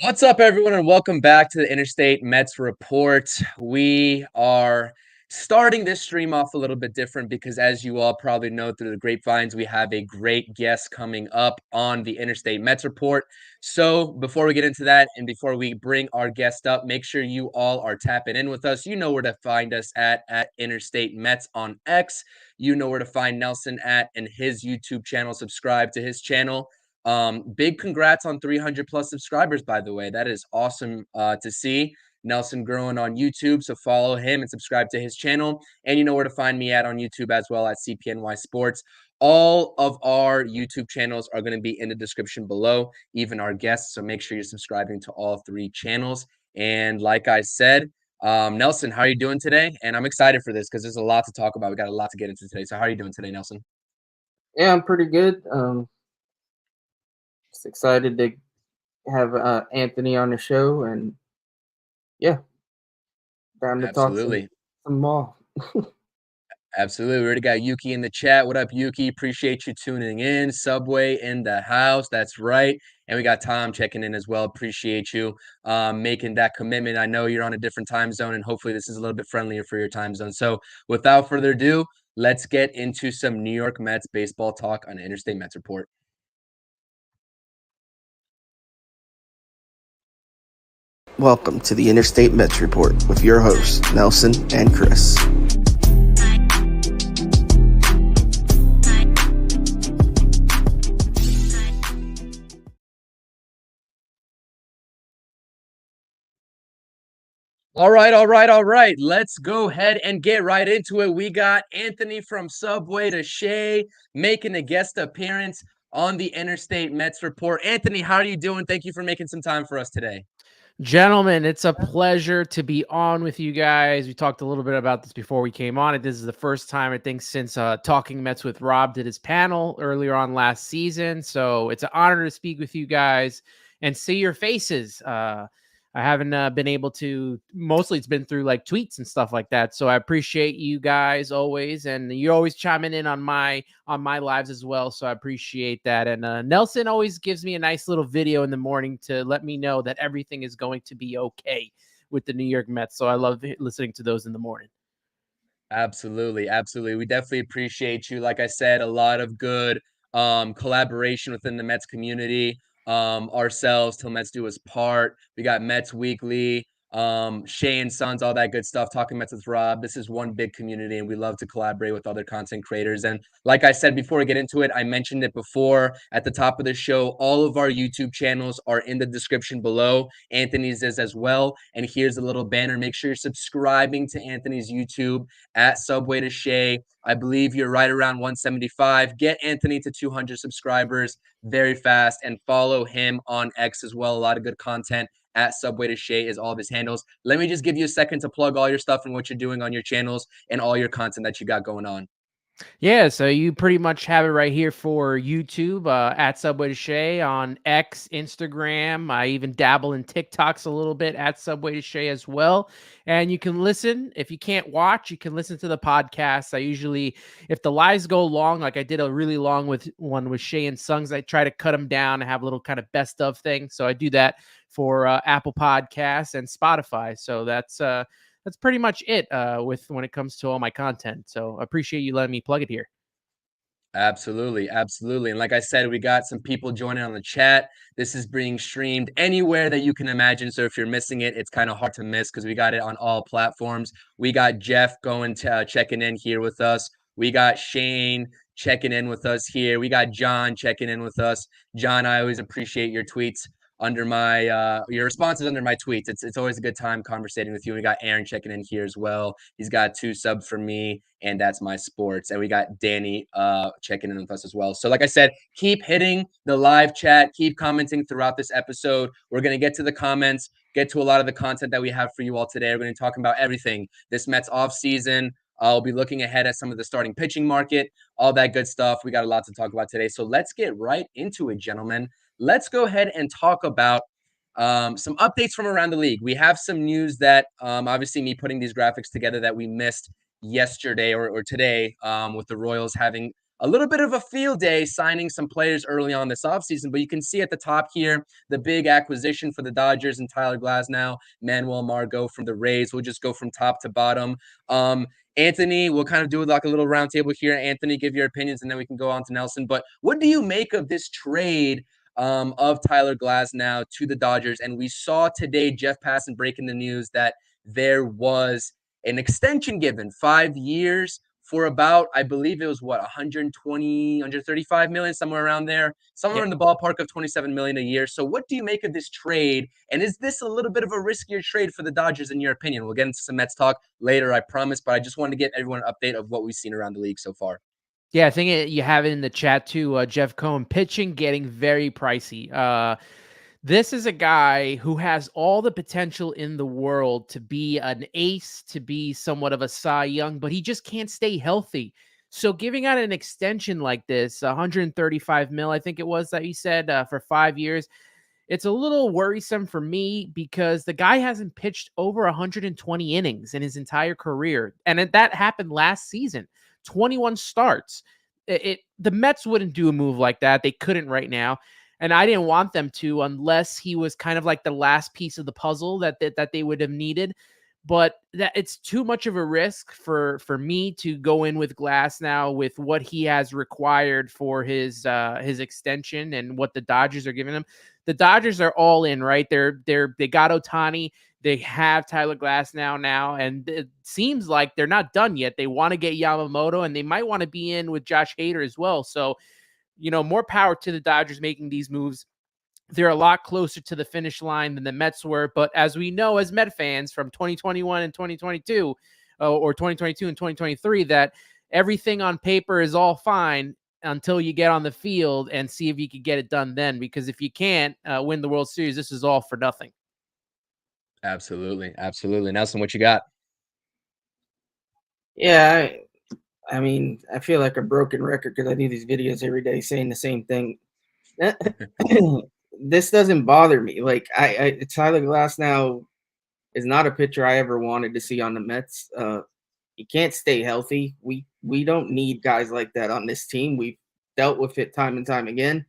What's up, everyone, and welcome back to the Interstate Mets Report. We are starting this stream off a little bit different because, as you all probably know through the grapevines, we have a great guest coming up on the Interstate Mets Report. So before we get into that and before we bring our guest up, make sure you all are tapping in with us. You know where to find us at Interstate Mets on X. You know where to find Nelson at and his YouTube channel. Subscribe to his channel. Big congrats on 300 plus subscribers, by the way. That is awesome to see. Nelson growing on YouTube, so follow him and subscribe to his channel. And you know where to find me at on YouTube as well at CPNY Sports. All of our YouTube channels are going to be in the description below, even our guests. So make sure you're subscribing to all three channels. And like I said, Nelson, how are you doing today? And I'm excited for this because there's a lot to talk about. We got a lot to get into today. So how are you doing today, Nelson? Yeah, I'm pretty good. Just excited to have Anthony on the show, and yeah, down to talk Absolutely. some more. Absolutely. We already got Yuki in the chat. What up, Yuki? Appreciate you tuning in. Subway in the house. That's right. And we got Tom checking in as well. Appreciate you making that commitment. I know you're on a different time zone, and hopefully this is a little bit friendlier for your time zone. So without further ado, let's get into some New York Mets baseball talk on Interstate Mets Report. Welcome to the Interstate Mets Report with your hosts, Nelson and Chris. All right. Let's go ahead and get right into it. We got Anthony from Subway to Shea making a guest appearance on the Interstate Mets Report. Anthony, how are you doing? Thank you for making some time for us today. Gentlemen, it's a pleasure to be on with you guys. We talked a little bit about this before we came on. This is the first time, I think, since Talking Mets with Rob did his panel earlier on last season. So it's an honor to speak with you guys and see your faces. I haven't been able to, mostly it's been through like tweets and stuff like that. So I appreciate you guys always. And you're always chiming in on my lives as well. So I appreciate that. And Nelson always gives me a nice little video in the morning to let me know that everything is going to be okay with the New York Mets. So I love listening to those in the morning. Absolutely. We definitely appreciate you. Like I said, a lot of good collaboration within the Mets community. Ourselves, Till Mets Do Us Part. We got Mets Weekly, Shea and Sons, all that good stuff. Talking Mets with Rob. This is one big community, and we love to collaborate with other content creators. And like I said before we get into it, I mentioned it before at the top of the show. All of our YouTube channels are in the description below. Anthony's is as well. And here's a little banner. Make sure you're subscribing to Anthony's YouTube at Subway to Shea. I believe you're right around 175. Get Anthony to 200 subscribers very fast and follow him on X as well. A lot of good content at Subway to Shea is all of his handles. Let me just give you a second to plug all your stuff and what you're doing on your channels and all your content that you got going on. Yeah, so you pretty much have it right here for YouTube at Subway to Shea, on X, Instagram. I even dabble in TikToks a little bit at Subway to Shea as well. And you can listen. If you can't watch, you can listen to the podcast. I usually, if the lives go long, like I did a really long one with Shea and Sons, I try to cut them down and have a little kind of best of thing. So I do that for Apple Podcasts and Spotify. So that's pretty much it with when it comes to all my content. So I appreciate you letting me plug it here. Absolutely. And like I said, we got some people joining on the chat. This is being streamed anywhere that you can imagine. So if you're missing it, it's kind of hard to miss because we got it on all platforms. We got Jeff going to checking in here with us. We got Shane checking in with us here. We got John checking in with us. John, I always appreciate your tweets under my your responses under my tweets. It's always a good time conversating with you. We got Aaron checking in here as well. He's got 2 subs for me, and that's my sports. And we got Danny checking in with us as well. So like I said, keep hitting the live chat, keep commenting throughout this episode. We're gonna get to the comments, get to a lot of the content that we have for you all today. We're gonna be talking about everything. This Mets offseason. I'll be looking ahead at some of the starting pitching market, all that good stuff. We got a lot to talk about today. So let's get right into it, gentlemen. Let's go ahead and talk about some updates from around the league. We have some news that obviously me putting these graphics together that we missed yesterday or today with the Royals having a little bit of a field day signing some players early on this offseason. But you can see at the top here, the big acquisition for the Dodgers and Tyler Glasnow, Manuel Margot from the Rays. We'll just go from top to bottom. Anthony, we'll kind of do like a little roundtable here. Anthony, give your opinions, and then we can go on to Nelson. But what do you make of this trade of Tyler Glasnow to the Dodgers? And we saw today Jeff Passan breaking the news that there was an extension given, 5 years for about, I believe it was 120, 135 million, somewhere around there, somewhere in the ballpark of 27 million a year. So what do you make of this trade? And is this a little bit of a riskier trade for the Dodgers in your opinion? We'll get into some Mets talk later, I promise, but I just wanted to get everyone an update of what we've seen around the league so far. Yeah, I think you have it in the chat too. Jeff Cohen, pitching getting very pricey. This is a guy who has all the potential in the world to be an ace, to be somewhat of a Cy Young, but he just can't stay healthy. So giving out an extension like this, 135 mil, I think it was that you said, for 5 years, it's a little worrisome for me because the guy hasn't pitched over 120 innings in his entire career. And that happened last season, 21 starts. The Mets wouldn't do a move like that. They couldn't right now. And I didn't want them to unless he was kind of like the last piece of the puzzle that they would have needed. But that it's too much of a risk for me to go in with Glasnow with what he has required for his extension and what the Dodgers are giving him. The Dodgers are all in, right? They got Ohtani. They have Tyler Glasnow now, and it seems like they're not done yet. They want to get Yamamoto, and they might want to be in with Josh Hader as well. So, more power to the Dodgers making these moves. They're a lot closer to the finish line than the Mets were. But as we know, as Met fans from 2021 and 2022, or 2022 and 2023, that everything on paper is all fine until you get on the field and see if you can get it done then. Because if you can't win the World Series, this is all for nothing. Absolutely. Absolutely. Nelson, what you got? Yeah, I mean, I feel like a broken record because I do these videos every day saying the same thing. This doesn't bother me. Like Tyler Glasnow is not a pitcher I ever wanted to see on the Mets. He can't stay healthy. We don't need guys like that on this team. We've dealt with it time and time again.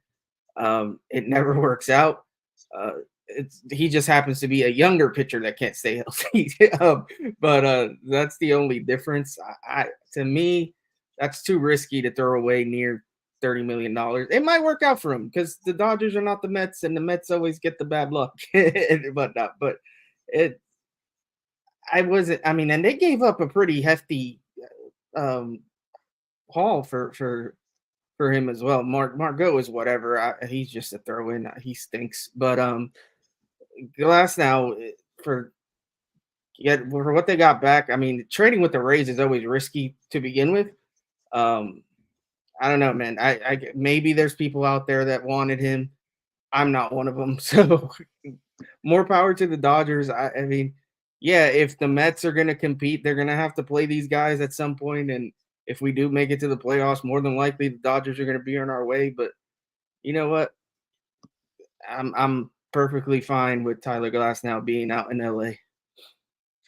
It never works out. He just happens to be a younger pitcher that can't stay healthy. But that's the only difference. To me, that's too risky to throw away near $30 million. It might work out for him because the Dodgers are not the Mets, and the Mets always get the bad luck and whatnot. But and they gave up a pretty hefty haul for him as well. Margot is whatever. He's just a throw-in. He stinks. But Glasnow for what they got back. I mean, trading with the Rays is always risky to begin with. I don't know, man. I maybe there's people out there that wanted him. I'm not one of them. So more power to the Dodgers. I mean, yeah, if the Mets are going to compete, they're going to have to play these guys at some point. And if we do make it to the playoffs, more than likely the Dodgers are going to be on our way. But you know what? I'm perfectly fine with Tyler Glasnow being out in LA.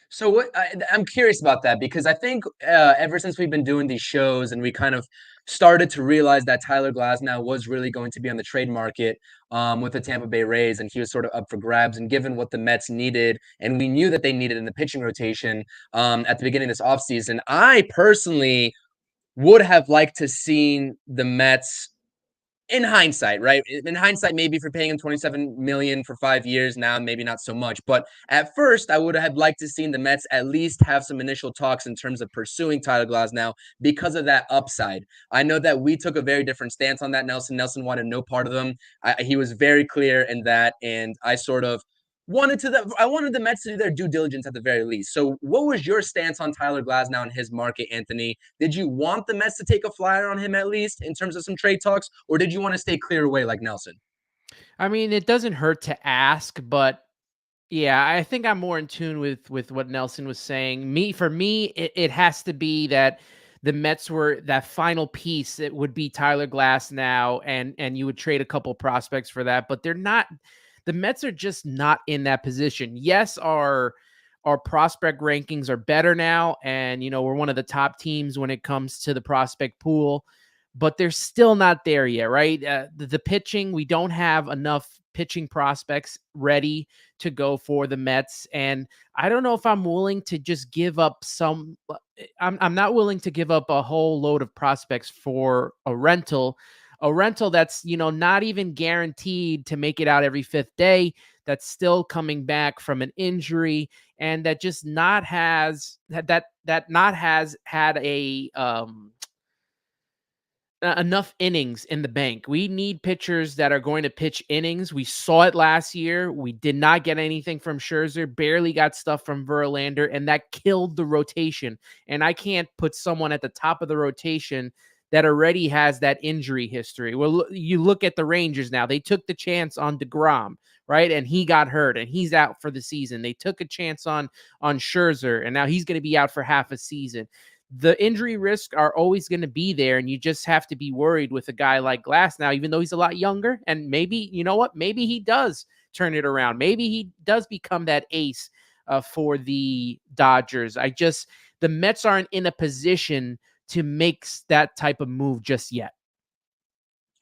So I'm curious about that because I think ever since we've been doing these shows and we kind of started to realize that Tyler Glasnow was really going to be on the trade market with the Tampa Bay Rays, and he was sort of up for grabs. And given what the Mets needed, and we knew that they needed in the pitching rotation at the beginning of this offseason, I personally would have liked to seen the Mets. In hindsight, right? In hindsight, maybe for paying him $27 million for 5 years now, maybe not so much. But at first, I would have liked to seen the Mets at least have some initial talks in terms of pursuing Tyler Glasnow because of that upside. I know that we took a very different stance on that. Nelson wanted no part of them. He was very clear in that, and I sort of wanted the Mets to do their due diligence at the very least. So what was your stance on Tyler Glasnow and his market, Anthony? Did you want the Mets to take a flyer on him at least in terms of some trade talks, or did you want to stay clear away like Nelson? I mean, it doesn't hurt to ask, but yeah, I think I'm more in tune with what Nelson was saying. For me, it has to be that the Mets were that final piece. It would be Tyler Glasnow, and you would trade a couple prospects for that, but they're not. The Mets are just not in that position. Yes, our prospect rankings are better now, and we're one of the top teams when it comes to the prospect pool. but they're still not there yet, right? The pitching, we don't have enough pitching prospects ready to go for the Mets. And I don't know if I'm willing to just give up I'm not willing to give up a whole load of prospects for a rental that's, not even guaranteed to make it out every fifth day, that's still coming back from an injury, and that just not has had enough innings in the bank. We need pitchers that are going to pitch innings. We saw it last year. We did not get anything from Scherzer, barely got stuff from Verlander, and that killed the rotation. And I can't put someone at the top of the rotation that already has that injury history. Well, you look at the Rangers now. They took the chance on DeGrom, right? And he got hurt, and he's out for the season. They took a chance on Scherzer, and now he's going to be out for half a season. The injury risks are always going to be there, and you just have to be worried with a guy like Glass now, even though he's a lot younger. And maybe, you know what? Maybe he does turn it around. Maybe he does become that ace for the Dodgers. The Mets aren't in a position to make that type of move just yet.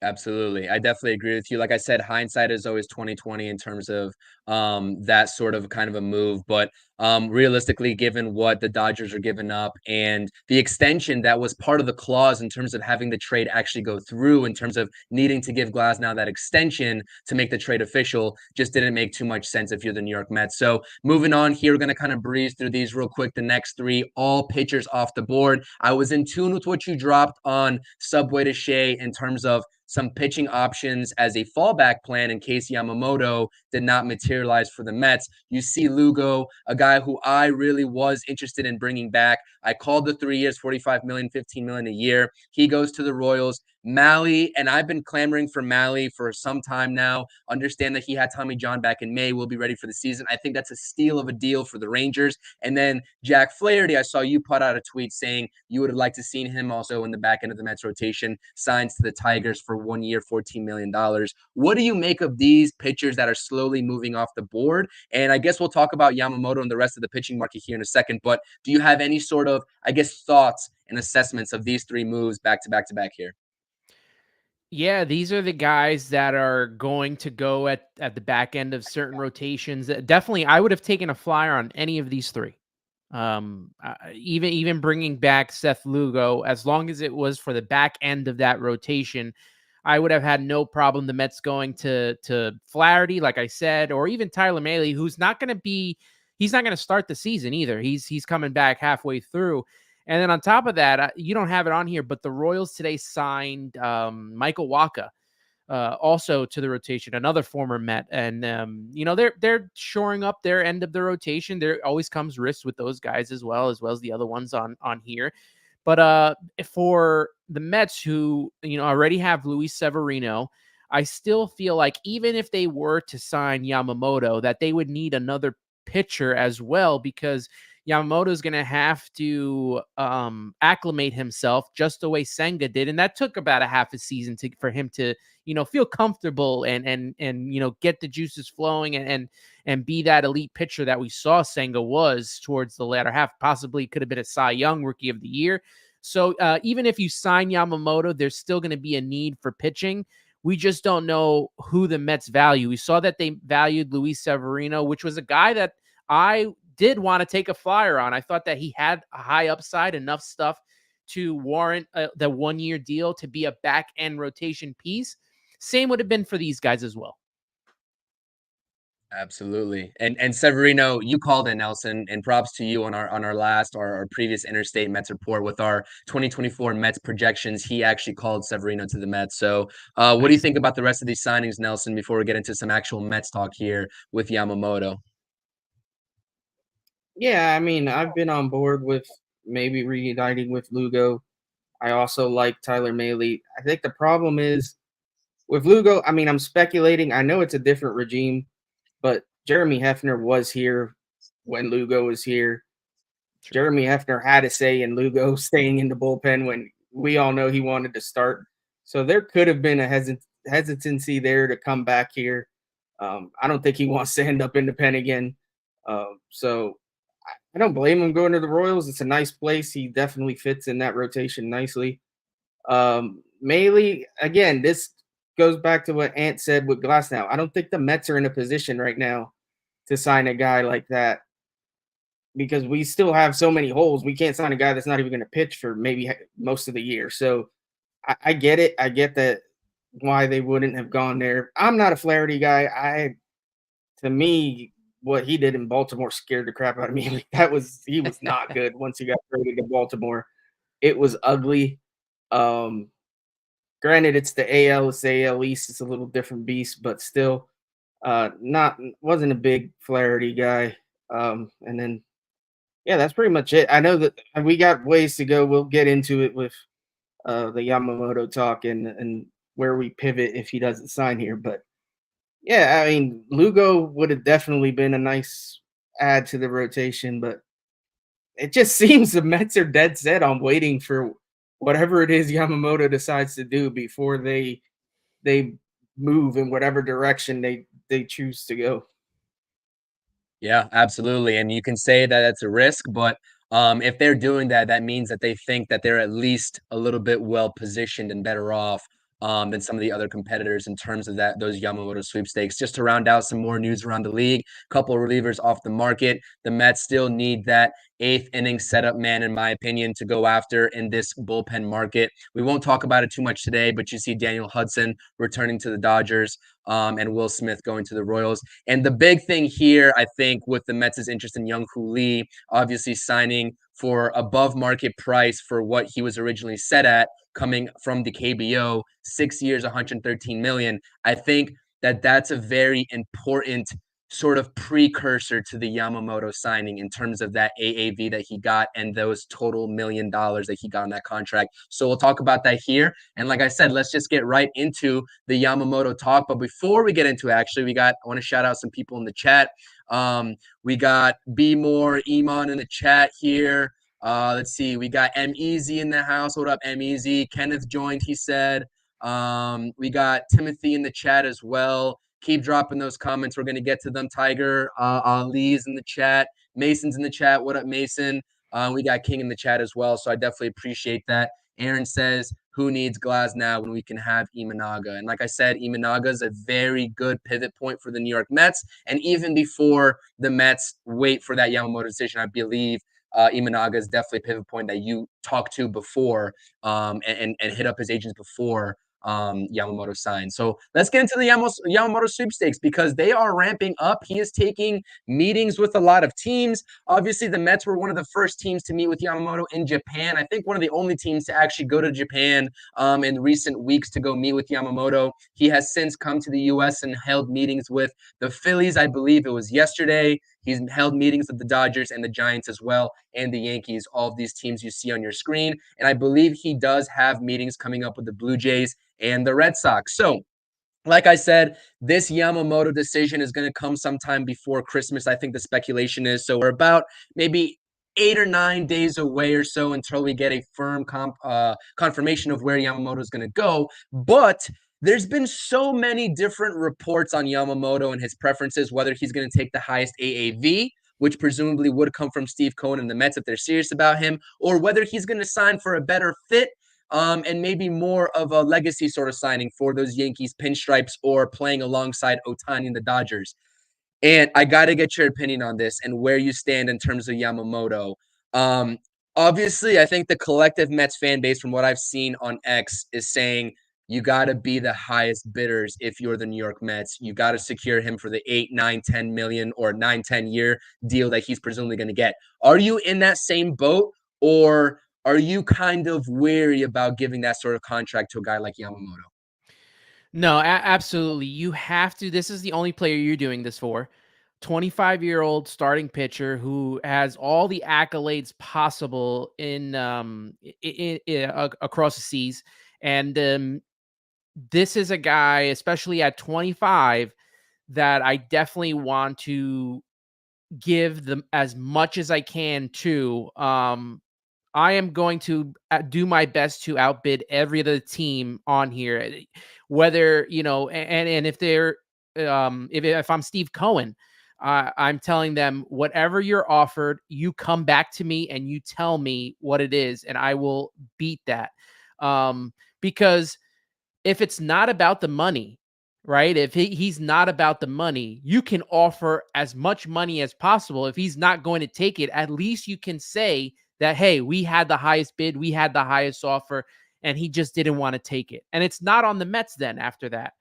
Absolutely. I definitely agree with you. Like I said, hindsight is always 2020 in terms of that sort of kind of a move. But realistically, given what the Dodgers are giving up and the extension that was part of the clause in terms of having the trade actually go through, in terms of needing to give Glasnow that extension to make the trade official, just didn't make too much sense if you're the New York Mets. So moving on here, we're going to kind of breeze through these real quick. The next three, all pitchers off the board. I was in tune with what you dropped on Subway To Shea in terms of some pitching options as a fallback plan in case Yamamoto did not materialize for the Mets. You see Lugo, a guy who I really was interested in bringing back. I called the 3 years, $45 million, $15 million a year. He goes to the Royals. Malley, and I've been clamoring for Malley for some time now. Understand that he had Tommy John back in May. Will be ready for the season. I think that's a steal of a deal for the Rangers. And then Jack Flaherty, I saw you put out a tweet saying you would have liked to seen him also in the back end of the Mets rotation, signs to the Tigers for 1 year, $14 million. What do you make of these pitchers that are slowly moving off the board? And I guess we'll talk about Yamamoto and the rest of the pitching market here in a second, but do you have any sort of, thoughts and assessments of these three moves back to back to back here? Yeah, these are the guys that are going to go at the back end of certain rotations. Definitely, I would have taken a flyer on any of these three. Even bringing back Seth Lugo, as long as it was for the back end of that rotation, I would have had no problem. The Mets going to Flaherty, like I said, or even Tyler Mahle, who's not going to start the season either. He's coming back halfway through. And then on top of that, you don't have it on here, but the Royals today signed Michael Wacha also to the rotation, another former Met. And, they're shoring up their end of the rotation. There always comes risk with those guys as well as the other ones on here. But for the Mets, who, already have Luis Severino, I still feel like even if they were to sign Yamamoto, that they would need another pitcher as well, because Yamamoto is going to have to acclimate himself just the way Senga did. And that took about a half a season for him to, feel comfortable and get the juices flowing and be that elite pitcher that we saw Senga was towards the latter half. Possibly could have been a Cy Young Rookie of the Year. So even if you sign Yamamoto, there's still going to be a need for pitching. We just don't know who the Mets value. We saw that they valued Luis Severino, which was a guy that I did want to take a flyer on. I thought that he had a high upside, enough stuff to warrant the 1 year deal to be a back end rotation piece. Same would have been for these guys as well. Absolutely. And Severino, you called it, Nelson, and props to you on our previous Interstate Mets report with our 2024 Mets projections. He actually called Severino to the Mets. So what do you think about the rest of these signings, Nelson, before we get into some actual Mets talk here with Yamamoto? Yeah, I mean, I've been on board with maybe reuniting with Lugo. I also like Tyler Mahle. I think the problem is with Lugo, I mean, I'm speculating. I know it's a different regime, but Jeremy Hefner was here when Lugo was here. Jeremy Hefner had a say in Lugo staying in the bullpen when we all know he wanted to start. So there could have been a hesitancy there to come back here. I don't think he wants to end up in the pen again. So I don't blame him going to the Royals. It's a nice place. He definitely fits in that rotation nicely. Mainly, again, this goes back to what Ant said with Glasnow. I don't think the Mets are in a position right now to sign a guy like that because we still have so many holes. We can't sign a guy that's not even going to pitch for maybe most of the year. So I get it. I get that why they wouldn't have gone there. I'm not a Flaherty guy. To me, what he did in Baltimore scared the crap out of me. He was not good once he got traded to Baltimore. It was ugly. Granted, it's the AL, it's the AL East, it's a little different beast, but still, wasn't a big Flaherty guy. And then, yeah, that's pretty much it. I know that we got ways to go. We'll get into it with the Yamamoto talk and where we pivot if he doesn't sign here. But yeah, I mean, Lugo would have definitely been a nice add to the rotation, but it just seems the Mets are dead set on waiting for whatever it is Yamamoto decides to do before they move in whatever direction they choose to go. Yeah, absolutely. And you can say that it's a risk, but if they're doing that, that means that they think that they're at least a little bit well positioned and better off than some of the other competitors in terms of those Yamamoto sweepstakes. Just to round out some more news around the league, a couple of relievers off the market. The Mets still need that eighth inning setup man, in my opinion, to go after in this bullpen market. We won't talk about it too much today, but you see Daniel Hudson returning to the Dodgers and Will Smith going to the Royals. And the big thing here, I think, with the Mets' interest in Young-Hoo Lee, obviously signing for above market price for what he was originally set at, coming from the KBO, 6 years, $113 million. I think that that's a very important sort of precursor to the Yamamoto signing in terms of that AAV that he got and those total $1 million that he got on that contract. So we'll talk about that here. And like I said, let's just get right into the Yamamoto talk. But before we get into it, actually, I want to shout out some people in the chat. We got B More, Iman in the chat here. Let's see. We got M Easy in the house. What up, M Easy? Kenneth joined, he said. We got Timothy in the chat as well. Keep dropping those comments. We're going to get to them. Tiger, Ali's in the chat. Mason's in the chat. What up, Mason? We got King in the chat as well. So I definitely appreciate that. Aaron says, who needs Glasnow when we can have Imanaga? And like I said, Imanaga is a very good pivot point for the New York Mets. And even before the Mets wait for that Yamamoto decision, I believe Imanaga is definitely a pivot point that you talked to before and hit up his agents before Yamamoto signed. So let's get into the Yamamoto sweepstakes because they are ramping up. He is taking meetings with a lot of teams. Obviously, the Mets were one of the first teams to meet with Yamamoto in Japan. I think one of the only teams to actually go to Japan in recent weeks to go meet with Yamamoto. He has since come to the U.S. and held meetings with the Phillies. I believe it was yesterday. He's held meetings with the Dodgers and the Giants as well, and the Yankees, all of these teams you see on your screen. And I believe he does have meetings coming up with the Blue Jays and the Red Sox. So, like I said, this Yamamoto decision is going to come sometime before Christmas, I think the speculation is. So we're about maybe 8 or 9 days away or so until we get a firm confirmation of where Yamamoto is going to go. But there's been so many different reports on Yamamoto and his preferences, whether he's going to take the highest AAV, which presumably would come from Steve Cohen and the Mets if they're serious about him, or whether he's going to sign for a better fit and maybe more of a legacy sort of signing for those Yankees pinstripes or playing alongside Ohtani and the Dodgers. And I got to get your opinion on this and where you stand in terms of Yamamoto. Obviously, I think the collective Mets fan base, from what I've seen on X, is saying you got to be the highest bidders if you're the New York Mets. You got to secure him for the 8, 9, 10 million or 9, 10 year deal that he's presumably going to get. Are you in that same boat, or are you kind of wary about giving that sort of contract to a guy like Yamamoto? No, absolutely. You have to. This is the only player you're doing this for. 25-year-old starting pitcher who has all the accolades possible in across the seas. And this is a guy, especially at 25, that I definitely want to give them as much as I can to. I am going to do my best to outbid every other team on here, whether, and if they're, if I'm Steve Cohen, I'm telling them whatever you're offered, you come back to me and you tell me what it is, and I will beat that. Because if it's not about the money, right? If he's not about the money, you can offer as much money as possible. If he's not going to take it, at least you can say that, hey, we had the highest bid, we had the highest offer, and he just didn't want to take it. And it's not on the Mets then after that.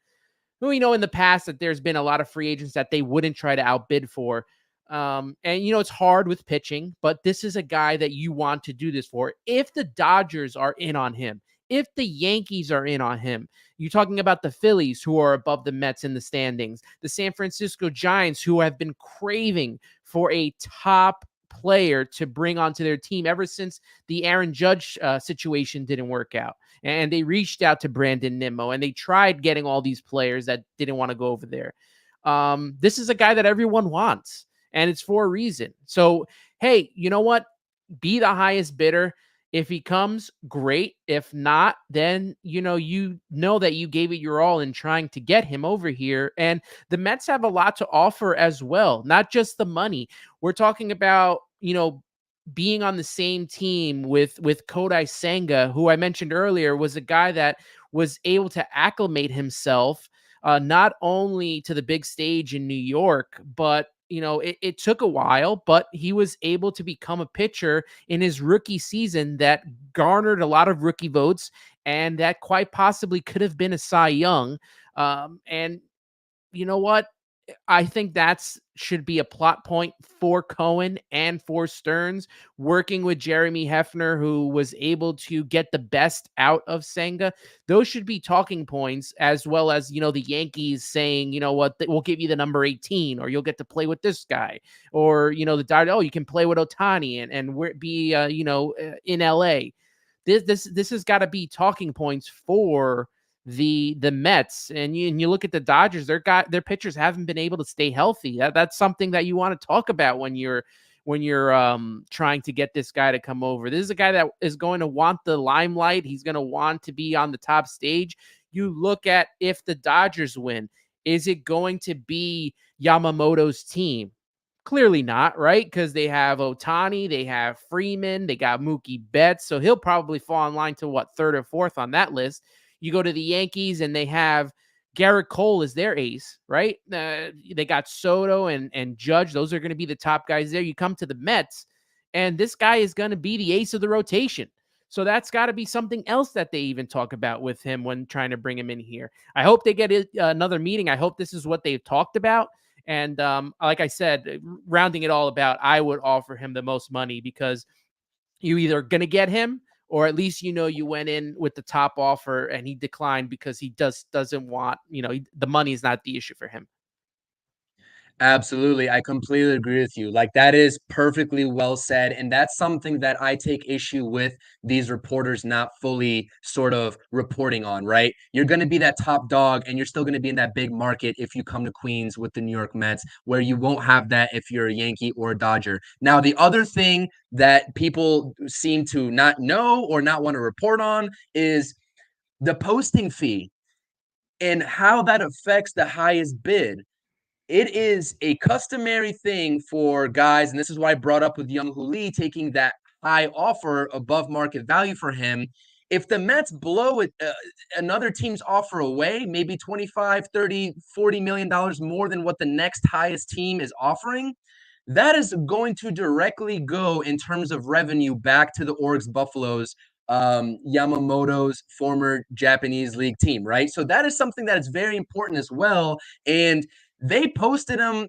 We know in the past that there's been a lot of free agents that they wouldn't try to outbid for. And, it's hard with pitching, but this is a guy that you want to do this for. If the Dodgers are in on him, if the Yankees are in on him, you're talking about the Phillies, who are above the Mets in the standings, the San Francisco Giants, who have been craving for a top player to bring onto their team ever since the Aaron Judge situation didn't work out. And they reached out to Brandon Nimmo, and they tried getting all these players that didn't want to go over there. This is a guy that everyone wants, and it's for a reason. So, hey, you know what? Be the highest bidder. If he comes, great. If not, then, you know that you gave it your all in trying to get him over here. And the Mets have a lot to offer as well, not just the money. We're talking about, being on the same team with Kodai Senga, who I mentioned earlier was a guy that was able to acclimate himself not only to the big stage in New York, but it took a while, but he was able to become a pitcher in his rookie season that garnered a lot of rookie votes, and that quite possibly could have been a Cy Young. And you know what? I think should be a plot point for Cohen and for Stearns, working with Jeremy Hefner, who was able to get the best out of Senga. Those should be talking points, as well as, the Yankees saying, you know what, we'll give you the number 18, or you'll get to play with this guy, or, the Dodgers, you can play with Ohtani and be, in LA. This has got to be talking points for the Mets. And you look at the Dodgers, their pitchers haven't been able to stay healthy. That's something that you want to talk about when you're trying to get this guy to come over. This is a guy that is going to want the limelight. He's going to want to be on the top stage. You look at, if the Dodgers win, is it going to be Yamamoto's team? Clearly not, right? Because they have Ohtani, they have Freeman, they got Mookie Betts, so he'll probably fall in line to third or fourth on that list. You go to the Yankees and they have Garrett Cole as their ace, right? They got Soto and Judge. Those are going to be the top guys there. You come to the Mets, and this guy is going to be the ace of the rotation. So that's got to be something else that they even talk about with him when trying to bring him in here. I hope they get another meeting. I hope this is what they've talked about. And like I said, rounding it all about, I would offer him the most money, because you either going to get him, or at least, you went in with the top offer and he declined because he doesn't want, the money is not the issue for him. Absolutely. I completely agree with you. Like, that is perfectly well said. And that's something that I take issue with these reporters not fully sort of reporting on, right? You're going to be that top dog, and you're still going to be in that big market if you come to Queens with the New York Mets, where you won't have that if you're a Yankee or a Dodger. Now, the other thing that people seem to not know or not want to report on is the posting fee and how that affects the highest bid. It is a customary thing for guys, and this is why I brought up with Young-Hoo Lee taking that high offer above market value for him. If the Mets blow it, another team's offer away, maybe $25, $30, $40 million more than what the next highest team is offering, that is going to directly go in terms of revenue back to the Oryx Buffaloes, Yamamoto's former Japanese league team, right? So that is something that is very important as well. And they posted him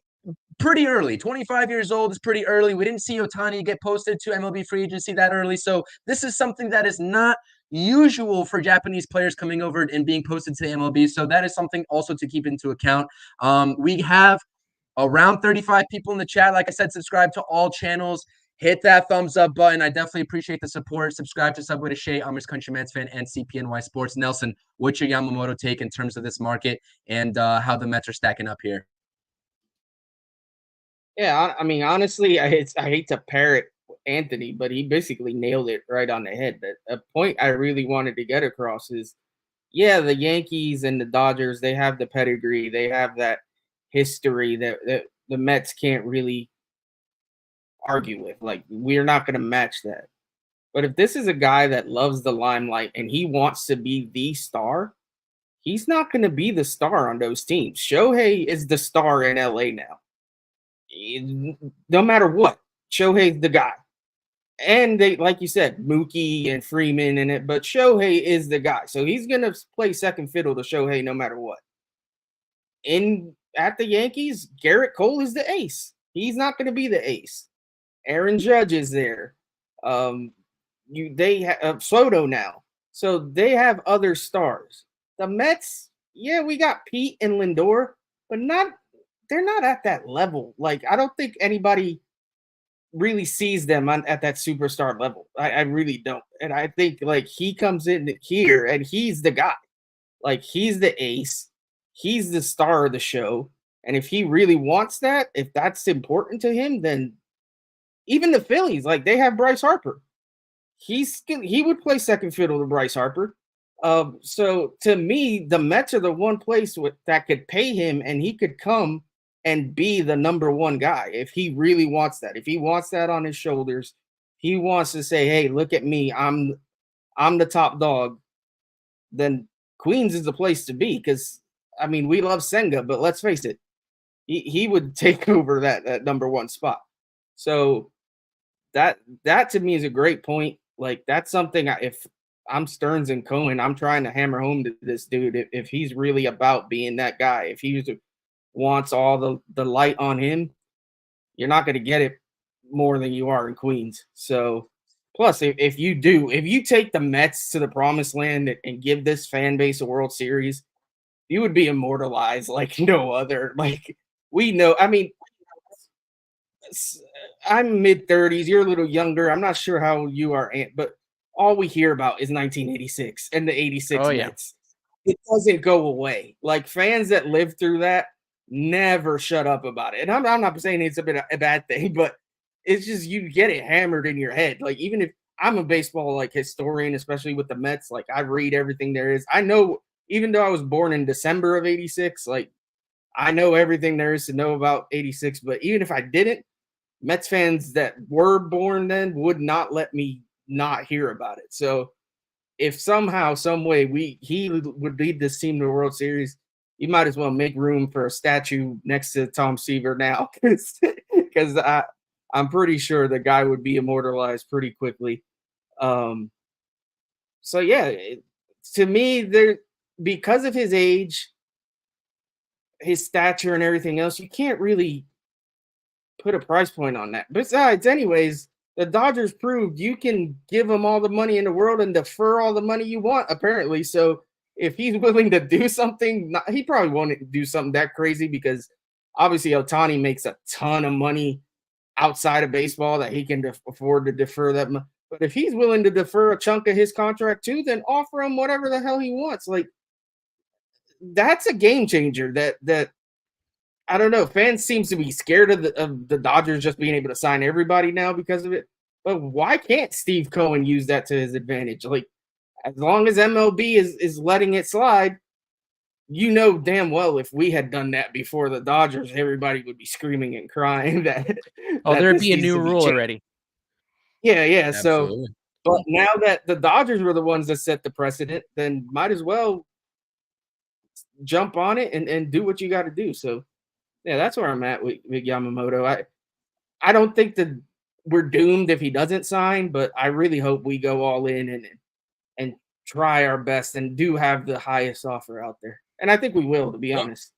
pretty early. 25 years old is pretty early. We didn't see Ohtani get posted to MLB free agency that early. So this is something that is not usual for Japanese players coming over and being posted to the MLB. So that is something also to keep into account. We have around 35 people in the chat. Like I said, subscribe to all channels. Hit that thumbs up button. I definitely appreciate the support. Subscribe to Subway To Shea, Amish Country Mets fan, and CPNY Sports. Nelson, what's your Yamamoto take in terms of this market and how the Mets are stacking up here? Yeah, I mean, honestly, I hate to parrot Anthony, but he basically nailed it right on the head. The point I really wanted to get across is, yeah, the Yankees and the Dodgers, they have the pedigree. They have that history that the Mets can't really argue with. Like, we're not going to match that. But if this is a guy that loves the limelight and he wants to be the star, he's not going to be the star on those teams. Shohei is the star in LA now. No matter what, Shohei's the guy. And they, like you said, Mookie and Freeman in it, but Shohei is the guy. So he's going to play second fiddle to Shohei no matter what. At the Yankees, Garrett Cole is the ace. He's not going to be the ace. Aaron Judge is there. They have Soto now. So they have other stars. The Mets, yeah, we got Pete and Lindor, but they're not at that level. Like, I don't think anybody really sees them at that superstar level. I really don't. And I think, like, he comes in here and he's the guy. Like, he's the ace. He's the star of the show. And if he really wants that, if that's important to him, then even the Phillies, like, they have Bryce Harper. He would play second fiddle to Bryce Harper. So to me, the Mets are the one place that could pay him, and he could come and be the number one guy if he really wants that. If he wants that on his shoulders, he wants to say, "Hey, look at me, I'm the top dog." Then Queens is the place to be, because I mean, we love Senga, but let's face it, he would take over that number one spot. So that to me is a great point. Like, that's something if I'm Stearns and Cohen, I'm trying to hammer home to this dude. If he's really about being that guy, if he wants all the light on him, you're not going to get it more than you are in Queens. So plus, if you take the Mets to the promised land and give this fan base a World Series, you would be immortalized like no other. Like, we know, I mean, I'm mid-30s. You're a little younger. I'm not sure how you are, but all we hear about is 1986 and the 86 Mets. It doesn't go away. Like, fans that live through that never shut up about it. And I'm not saying it's a bad thing, but it's just you get it hammered in your head. Like, even if I'm a baseball like historian, especially with the Mets, like, I read everything there is. I know, even though I was born in December of 86, like, I know everything there is to know about 86. But even if I didn't, Mets fans that were born then would not let me not hear about it. So if somehow, some way he would lead this team to the World Series, you might as well make room for a statue next to Tom Seaver now, because I'm pretty sure the guy would be immortalized pretty quickly. So yeah, to me, because of his age, his stature, and everything else, you can't really put a price point on that. Besides, anyways, the Dodgers proved you can give them all the money in the world and defer all the money you want, apparently. So if he's willing to do something, he probably won't do something that crazy, because obviously Ohtani makes a ton of money outside of baseball that he can afford to defer that. But if he's willing to defer a chunk of his contract too, then offer him whatever the hell he wants. Like, that's a game changer that I don't know. Fans seems to be scared of the Dodgers just being able to sign everybody now because of it. But why can't Steve Cohen use that to his advantage? Like, as long as MLB is letting it slide, you know damn well if we had done that before the Dodgers, everybody would be screaming and crying that. There'd be a new rule already. Yeah. Absolutely. So, but now that the Dodgers were the ones that set the precedent, then might as well jump on it and do what you got to do. So, yeah, that's where I'm at with Yamamoto. I don't think that we're doomed if he doesn't sign, but I really hope we go all in and try our best and do have the highest offer out there. And I think we will, to be honest.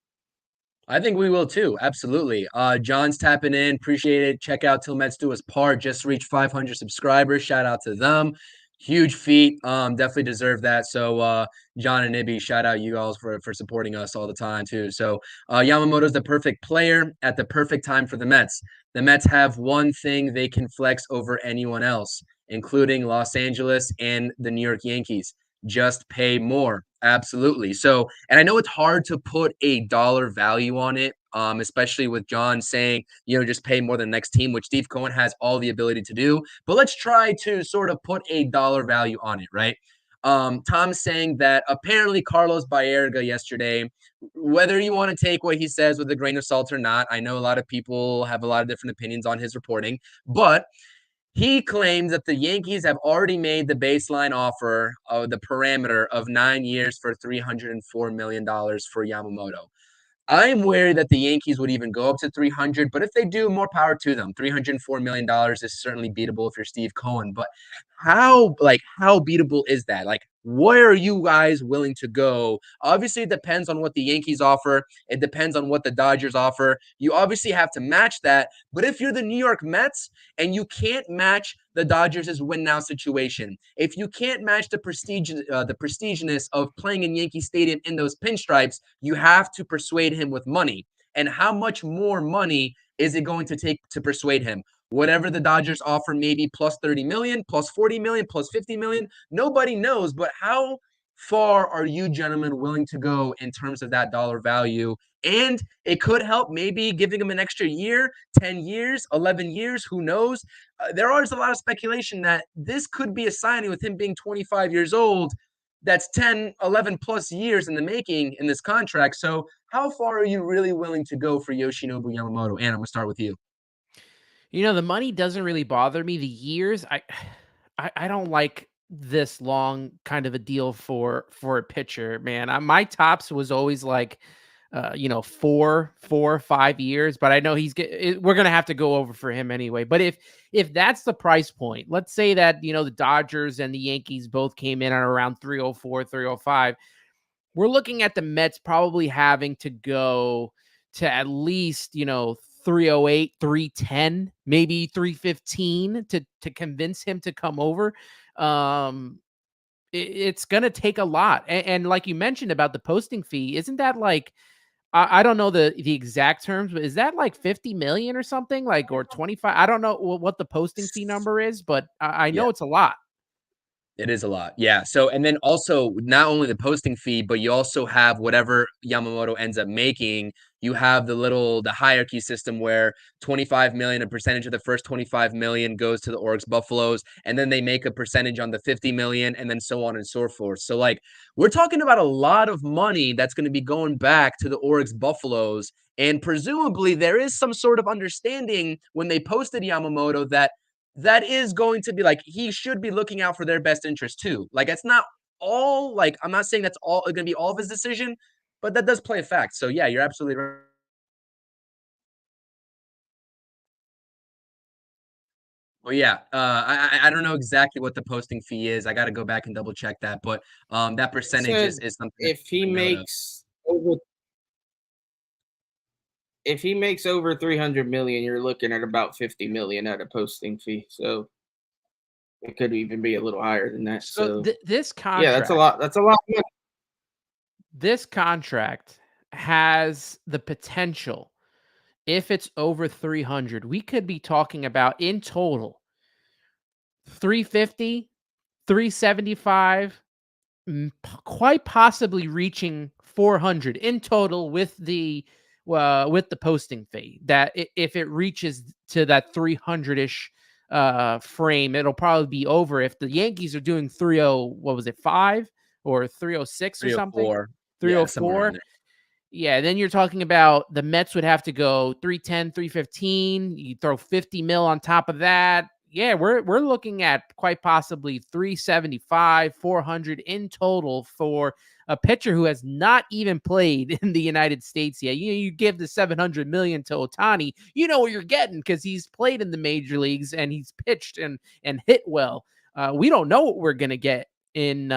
I think we will too. Absolutely. John's tapping in. Appreciate it. Check out Till Mets Do Us Part. Just reached 500 subscribers. Shout out to them. Huge feat. Definitely deserve that. So John and Ibby, shout out you guys for supporting us all the time too. So Yamamoto's the perfect player at the perfect time for the Mets. The Mets have one thing they can flex over anyone else, including Los Angeles and the New York Yankees. Just pay more. Absolutely. So, and I know it's hard to put a dollar value on it, especially with John saying, just pay more than the next team, which Steve Cohen has all the ability to do. But let's try to sort of put a dollar value on it, right? Tom's saying that apparently Carlos Baerga yesterday, whether you want to take what he says with a grain of salt or not, I know a lot of people have a lot of different opinions on his reporting, but He claims that the Yankees have already made the baseline offer of the parameter of 9 years for $304 million for Yamamoto. I'm wary that the Yankees would even go up to 300, but if they do, more power to them. $304 million is certainly beatable if you're Steve Cohen, but how beatable is that? Like, where are you guys willing to go? Obviously, it depends on what the Yankees offer. It depends on what the Dodgers offer. You obviously have to match that, but if you're the New York Mets and you can't match the Dodgers' win now situation, if you can't match the prestiginess of playing in Yankee Stadium in those pinstripes, you have to persuade him with money. And how much more money is it going to take to persuade him? Whatever the Dodgers offer, maybe plus 30 million, plus 40 million, plus 50 million. Nobody knows, but how far are you gentlemen willing to go in terms of that dollar value? And it could help maybe giving him an extra year, 10 years, 11 years, who knows? There is a lot of speculation that this could be a signing with him being 25 years old. That's 10, 11 plus years in the making in this contract. So how far are you really willing to go for Yoshinobu Yamamoto? And I'm going to start with you. The money doesn't really bother me. The years, I don't like this long kind of a deal for a pitcher, man. My tops was always like, 4 or 5 years, but I know we're going to have to go over for him anyway. But if that's the price point, let's say that, the Dodgers and the Yankees both came in at around 304, 305. We're looking at the Mets probably having to go to at least, 308, 310, maybe 315 to convince him to come over. It's going to take a lot. And like you mentioned about the posting fee, isn't that like, I don't know the exact terms, but is that like 50 million or something, like, or 25? I don't know what the posting fee number is, but I know it's a lot. It is a lot. Yeah. So, and then also not only the posting fee, but you also have whatever Yamamoto ends up making. You have the hierarchy system where 25 million, a percentage of the first 25 million goes to the Oryx Buffaloes, and then they make a percentage on the 50 million, and then so on and so forth. So, like, we're talking about a lot of money that's going to be going back to the Oryx Buffaloes. And presumably there is some sort of understanding when they posted Yamamoto that is going to be like, he should be looking out for their best interest too. Like, it's not all, like, I'm not saying that's all going to be all of his decision, but that does play a fact. So yeah, you're absolutely right. Well, yeah, I don't know exactly what the posting fee is. I got to go back and double check that, but that percentage is something. If he makes over 300 million, you're looking at about 50 million at a posting fee. So it could even be a little higher than that. So this contract, yeah, that's a lot. That's a lot. This contract has the potential, if it's over 300, we could be talking about in total 350, 375, quite possibly reaching 400 in total with the posting fee. That if it reaches to that 300-ish frame, it'll probably be over. If the Yankees are doing 5 or 306 or something, 304. Yeah, then you're talking about the Mets would have to go 310, 315. You throw 50 mil on top of that. Yeah, we're looking at quite possibly 375, 400 in total for a pitcher who has not even played in the United States yet. You give the 700 million to Ohtani, you know what you're getting because he's played in the major leagues and he's pitched and hit well. We don't know what we're gonna get in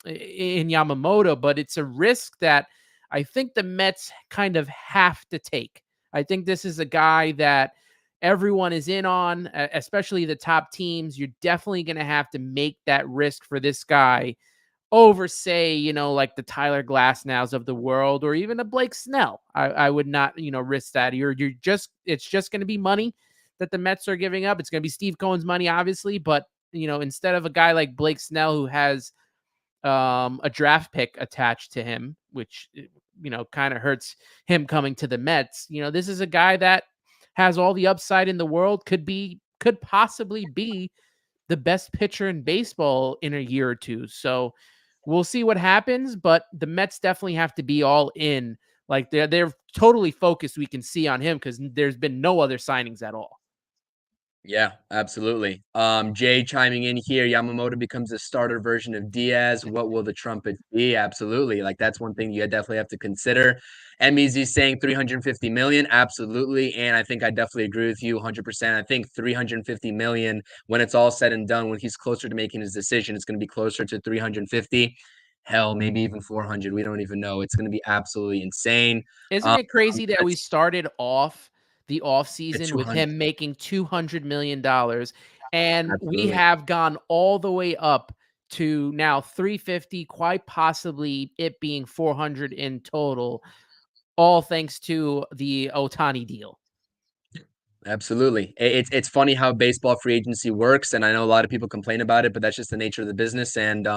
Yamamoto, but it's a risk that I think the Mets kind of have to take. I think this is a guy that everyone is in on, especially the top teams. You're definitely going to have to make that risk for this guy over, say, like the Tyler Glasnows of the world, or even a Blake Snell. I would not, risk that. It's just going to be money that the Mets are giving up. It's going to be Steve Cohen's money, obviously, but instead of a guy like Blake Snell who has a draft pick attached to him, which kind of hurts him coming to the Mets. This is a guy that has all the upside in the world, could possibly be the best pitcher in baseball in a year or two. So we'll see what happens, but the Mets definitely have to be all in. Like they're totally focused. We can see on him because there's been no other signings at all. Yeah, absolutely. Jay chiming in here. Yamamoto becomes a starter version of Diaz. What will the trumpet be? Absolutely. Like that's one thing you definitely have to consider. MEZ saying 350 million. Absolutely. And I think I definitely agree with you 100%. I think 350 million, when it's all said and done, when he's closer to making his decision, it's going to be closer to 350. Hell, maybe even 400. We don't even know. It's going to be absolutely insane. Isn't it crazy that we That's started off the at offseason with 200. him making $200 million, and we Absolutely. have gone all the way up to now 350, quite possibly it being 400 in total, all thanks to the Otani deal. Absolutely. It's funny how baseball free agency works, and I know a lot of people complain about it, but that's just the nature of the business, and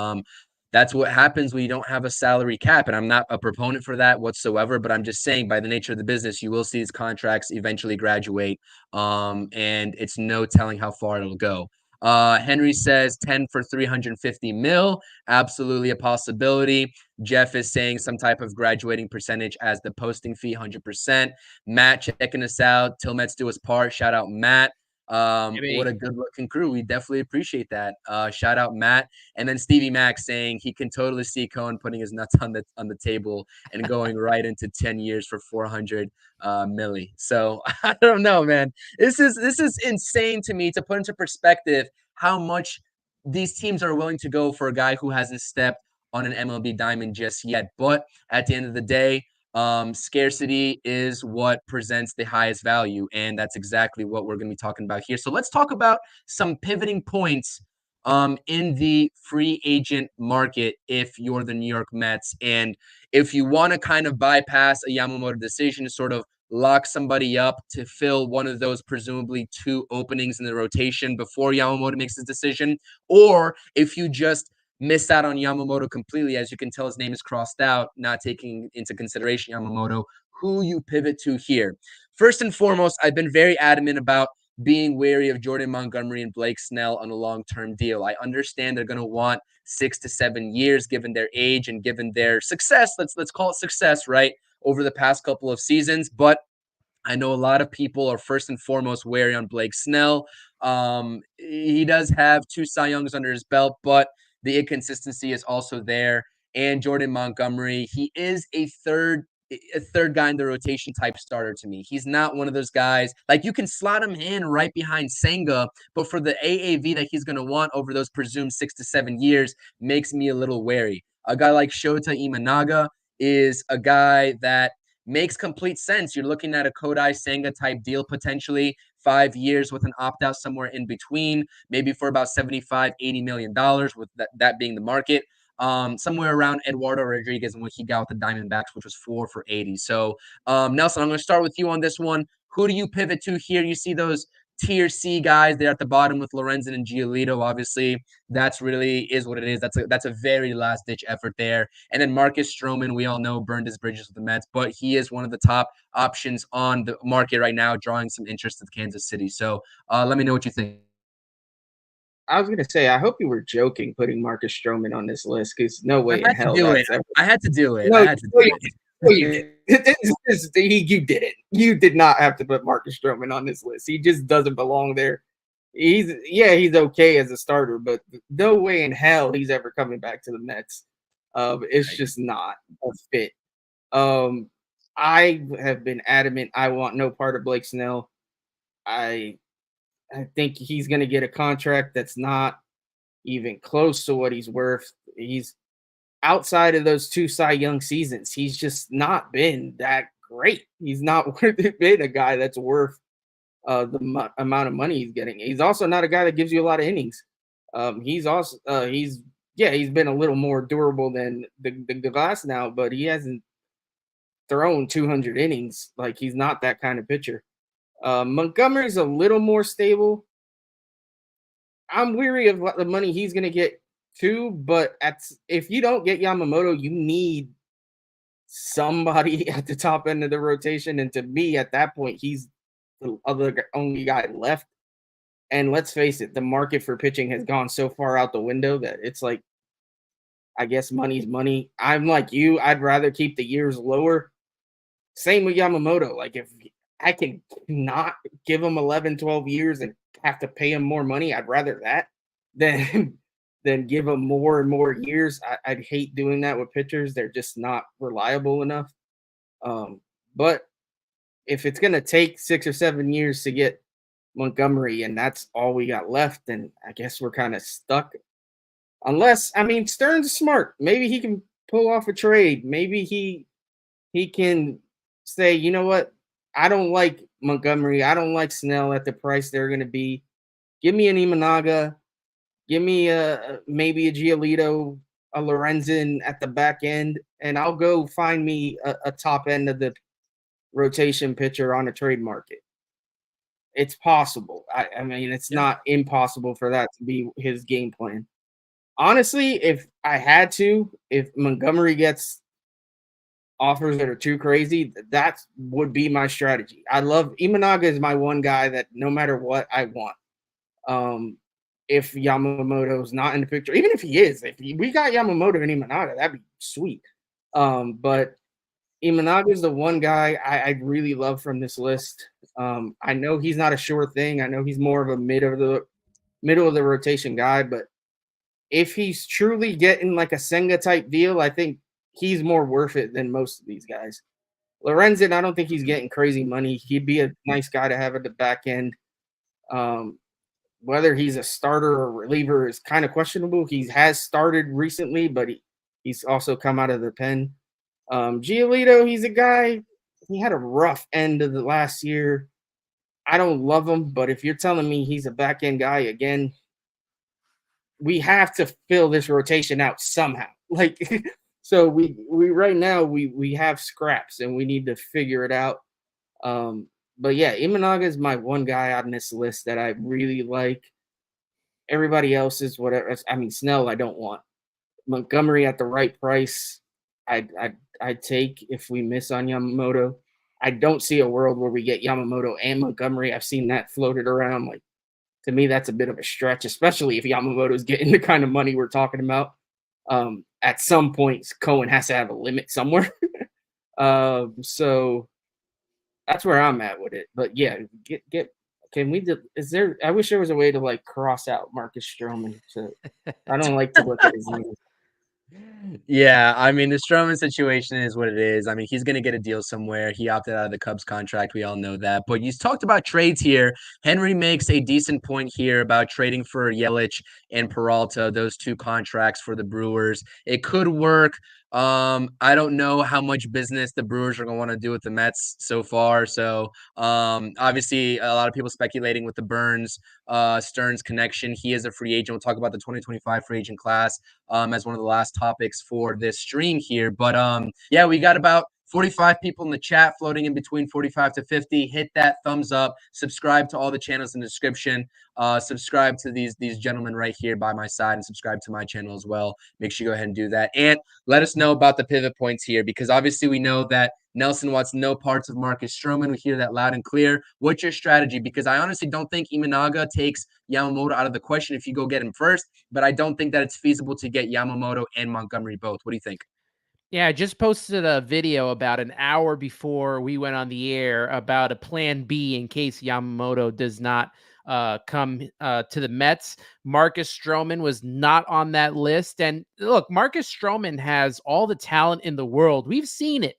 that's what happens when you don't have a salary cap. And I'm not a proponent for that whatsoever, but I'm just saying by the nature of the business, you will see these contracts eventually graduate, and it's no telling how far it'll go. Henry says 10 for 350 mil, absolutely a possibility. Jeff is saying some type of graduating percentage as the posting fee, 100%. Matt checking us out. Till Mets do us part. Shout out Matt. What a good looking crew. We definitely appreciate that. Shout out Matt. And then Stevie Mack saying he can totally see Cohen putting his nuts on the table and going right into 10 years for 400 milli. So I don't know, man. This is insane to me to put into perspective how much these teams are willing to go for a guy who hasn't stepped on an MLB diamond just yet. But at the end of the day, scarcity is what presents the highest value, and that's exactly what we're going to be talking about here. So let's talk about some pivoting points in the free agent market if you're the New York Mets, and if you want to kind of bypass a Yamamoto decision, sort of lock somebody up to fill one of those presumably two openings in the rotation before Yamamoto makes his decision, or if you just miss out on Yamamoto completely. As you can tell, his name is crossed out, not taking into consideration Yamamoto. Who you pivot to here? First and foremost, I've been very adamant about being wary of Jordan Montgomery and Blake Snell on a long-term deal. I understand they're going to want 6 to 7 years given their age and given their success. Let's call it success, right? Over the past couple of seasons, but I know a lot of people are first and foremost wary on Blake Snell. He does have 2 Cy Youngs under his belt, but the inconsistency is also there. And Jordan Montgomery, he is a third guy in the rotation type starter to me. He's not one of those guys like you can slot him in right behind Senga, but for the AAV that he's going to want over those presumed 6 to 7 years makes me a little wary. A guy like Shota Imanaga is a guy that makes complete sense. You're looking at a Kodai Senga type deal, potentially 5 years with an opt-out somewhere in between, maybe for about $75-80 million, with that being the market. Somewhere around Eduardo Rodriguez and what he got with the Diamondbacks, which was 4 for 80. So, Nelson, I'm going to start with you on this one. Who do you pivot to here? You see those tier C guys there at the bottom with Lorenzen and Giolito. Obviously, that's really is what it is. That's a very last ditch effort there. And then Marcus Stroman, we all know, burned his bridges with the Mets, but he is one of the top options on the market right now, drawing some interest in Kansas City. So let me know what you think. I was gonna say, I hope you were joking putting Marcus Stroman on this list because no way in hell I had to do it. No, I had to do it. No, you did. You didn't. You did not have to put Marcus Stroman on this list. He just doesn't belong there. He's okay as a starter, but no way in hell he's ever coming back to the Mets. It's just not a fit. I have been adamant. I want no part of Blake Snell. I think he's going to get a contract that's not even close to what he's worth. He's outside of those 2 Cy Young seasons. He's just not been that great. He's not been a guy that's worth the amount of money he's getting. He's also not a guy that gives you a lot of innings. He's been a little more durable than the glass now, but he hasn't thrown 200 innings. Like, he's not that kind of pitcher. Montgomery's a little more stable. I'm weary of what the money he's going to get too, but if you don't get Yamamoto, you need somebody at the top end of the rotation. And to me, at that point, he's the only guy left. And let's face it, the market for pitching has gone so far out the window that it's like, I guess money's money. I'm like you. I'd rather keep the years lower. Same with Yamamoto. Like, if I can not give him 11, 12 years and have to pay him more money. I'd rather that than than give him more and more years. I'd hate doing that with pitchers. They're just not reliable enough. But if it's going to take 6 or 7 years to get Montgomery and that's all we got left, then I guess we're kind of stuck. Unless, I mean, Stearns is smart. Maybe he can pull off a trade. Maybe he can say, you know what? I don't like Montgomery. I don't like Snell at the price they're going to be. Give me an Imanaga. Give me maybe a Giolito, a Lorenzen at the back end, and I'll go find me a top end of the rotation pitcher on a trade market. It's possible. I mean, it's not impossible for that to be his game plan. Honestly, if I had to, if Montgomery gets offers that are too crazy, that would be my strategy. I love Imanaga is my one guy that no matter what I want. If Yamamoto's not in the picture, even if he is, we got Yamamoto and Imanaga, that'd be sweet. But Imanaga is the one guy I really love from this list. I know he's not a sure thing. I know he's more of a middle of the rotation guy, but if he's truly getting like a Senga type deal, I think he's more worth it than most of these guys. Lorenzen, I don't think he's getting crazy money. He'd be a nice guy to have at the back end. Whether he's a starter or reliever is kind of questionable. He has started recently, but he's also come out of the pen. Giolito, he's a guy, he had a rough end of the last year. I don't love him, but if you're telling me he's a back-end guy again, we have to fill this rotation out somehow. Like, so we right now we have scraps and we need to figure it out. But yeah, Imanaga is my one guy on this list that I really like. Everybody else is whatever. I mean, Snell, I don't want. Montgomery at the right price, I'd take if we miss on Yamamoto. I don't see a world where we get Yamamoto and Montgomery. I've seen that floated around. Like, to me, that's a bit of a stretch, especially if Yamamoto's getting the kind of money we're talking about. At some point, Cohen has to have a limit somewhere. So that's where I'm at with it. But yeah, can we is there I wish there was a way to like cross out Marcus Stroman. I don't like to look at his name. Yeah, I mean, the Stroman situation is what it is. I mean, he's going to get a deal somewhere. He opted out of the Cubs contract. We all know that. But you talked about trades here. Henry makes a decent point here about trading for Yelich and Peralta, those two contracts for the Brewers. It could work. I don't know how much business the Brewers are going to want to do with the Mets so far. So, obviously, a lot of people speculating with the Burns, Stearns connection. He is a free agent. We'll talk about the 2025 free agent class as one of the last topics for this stream here. But yeah, we got about 45 people in the chat, floating in between 45 to 50. Hit that thumbs up. Subscribe to all the channels in the description. Subscribe to these gentlemen right here by my side, and subscribe to my channel as well. Make sure you go ahead and do that. And let us know about the pivot points here, because obviously we know that Nelson wants no parts of Marcus Stroman. We hear that loud and clear. What's your strategy? Because I honestly don't think Imanaga takes Yamamoto out of the question if you go get him first, but I don't think that it's feasible to get Yamamoto and Montgomery both. What do you think? Yeah, I just posted a video about an hour before we went on the air about a plan B in case Yamamoto does not come to the Mets. Marcus Stroman was not on that list. And look, Marcus Stroman has all the talent in the world. We've seen it.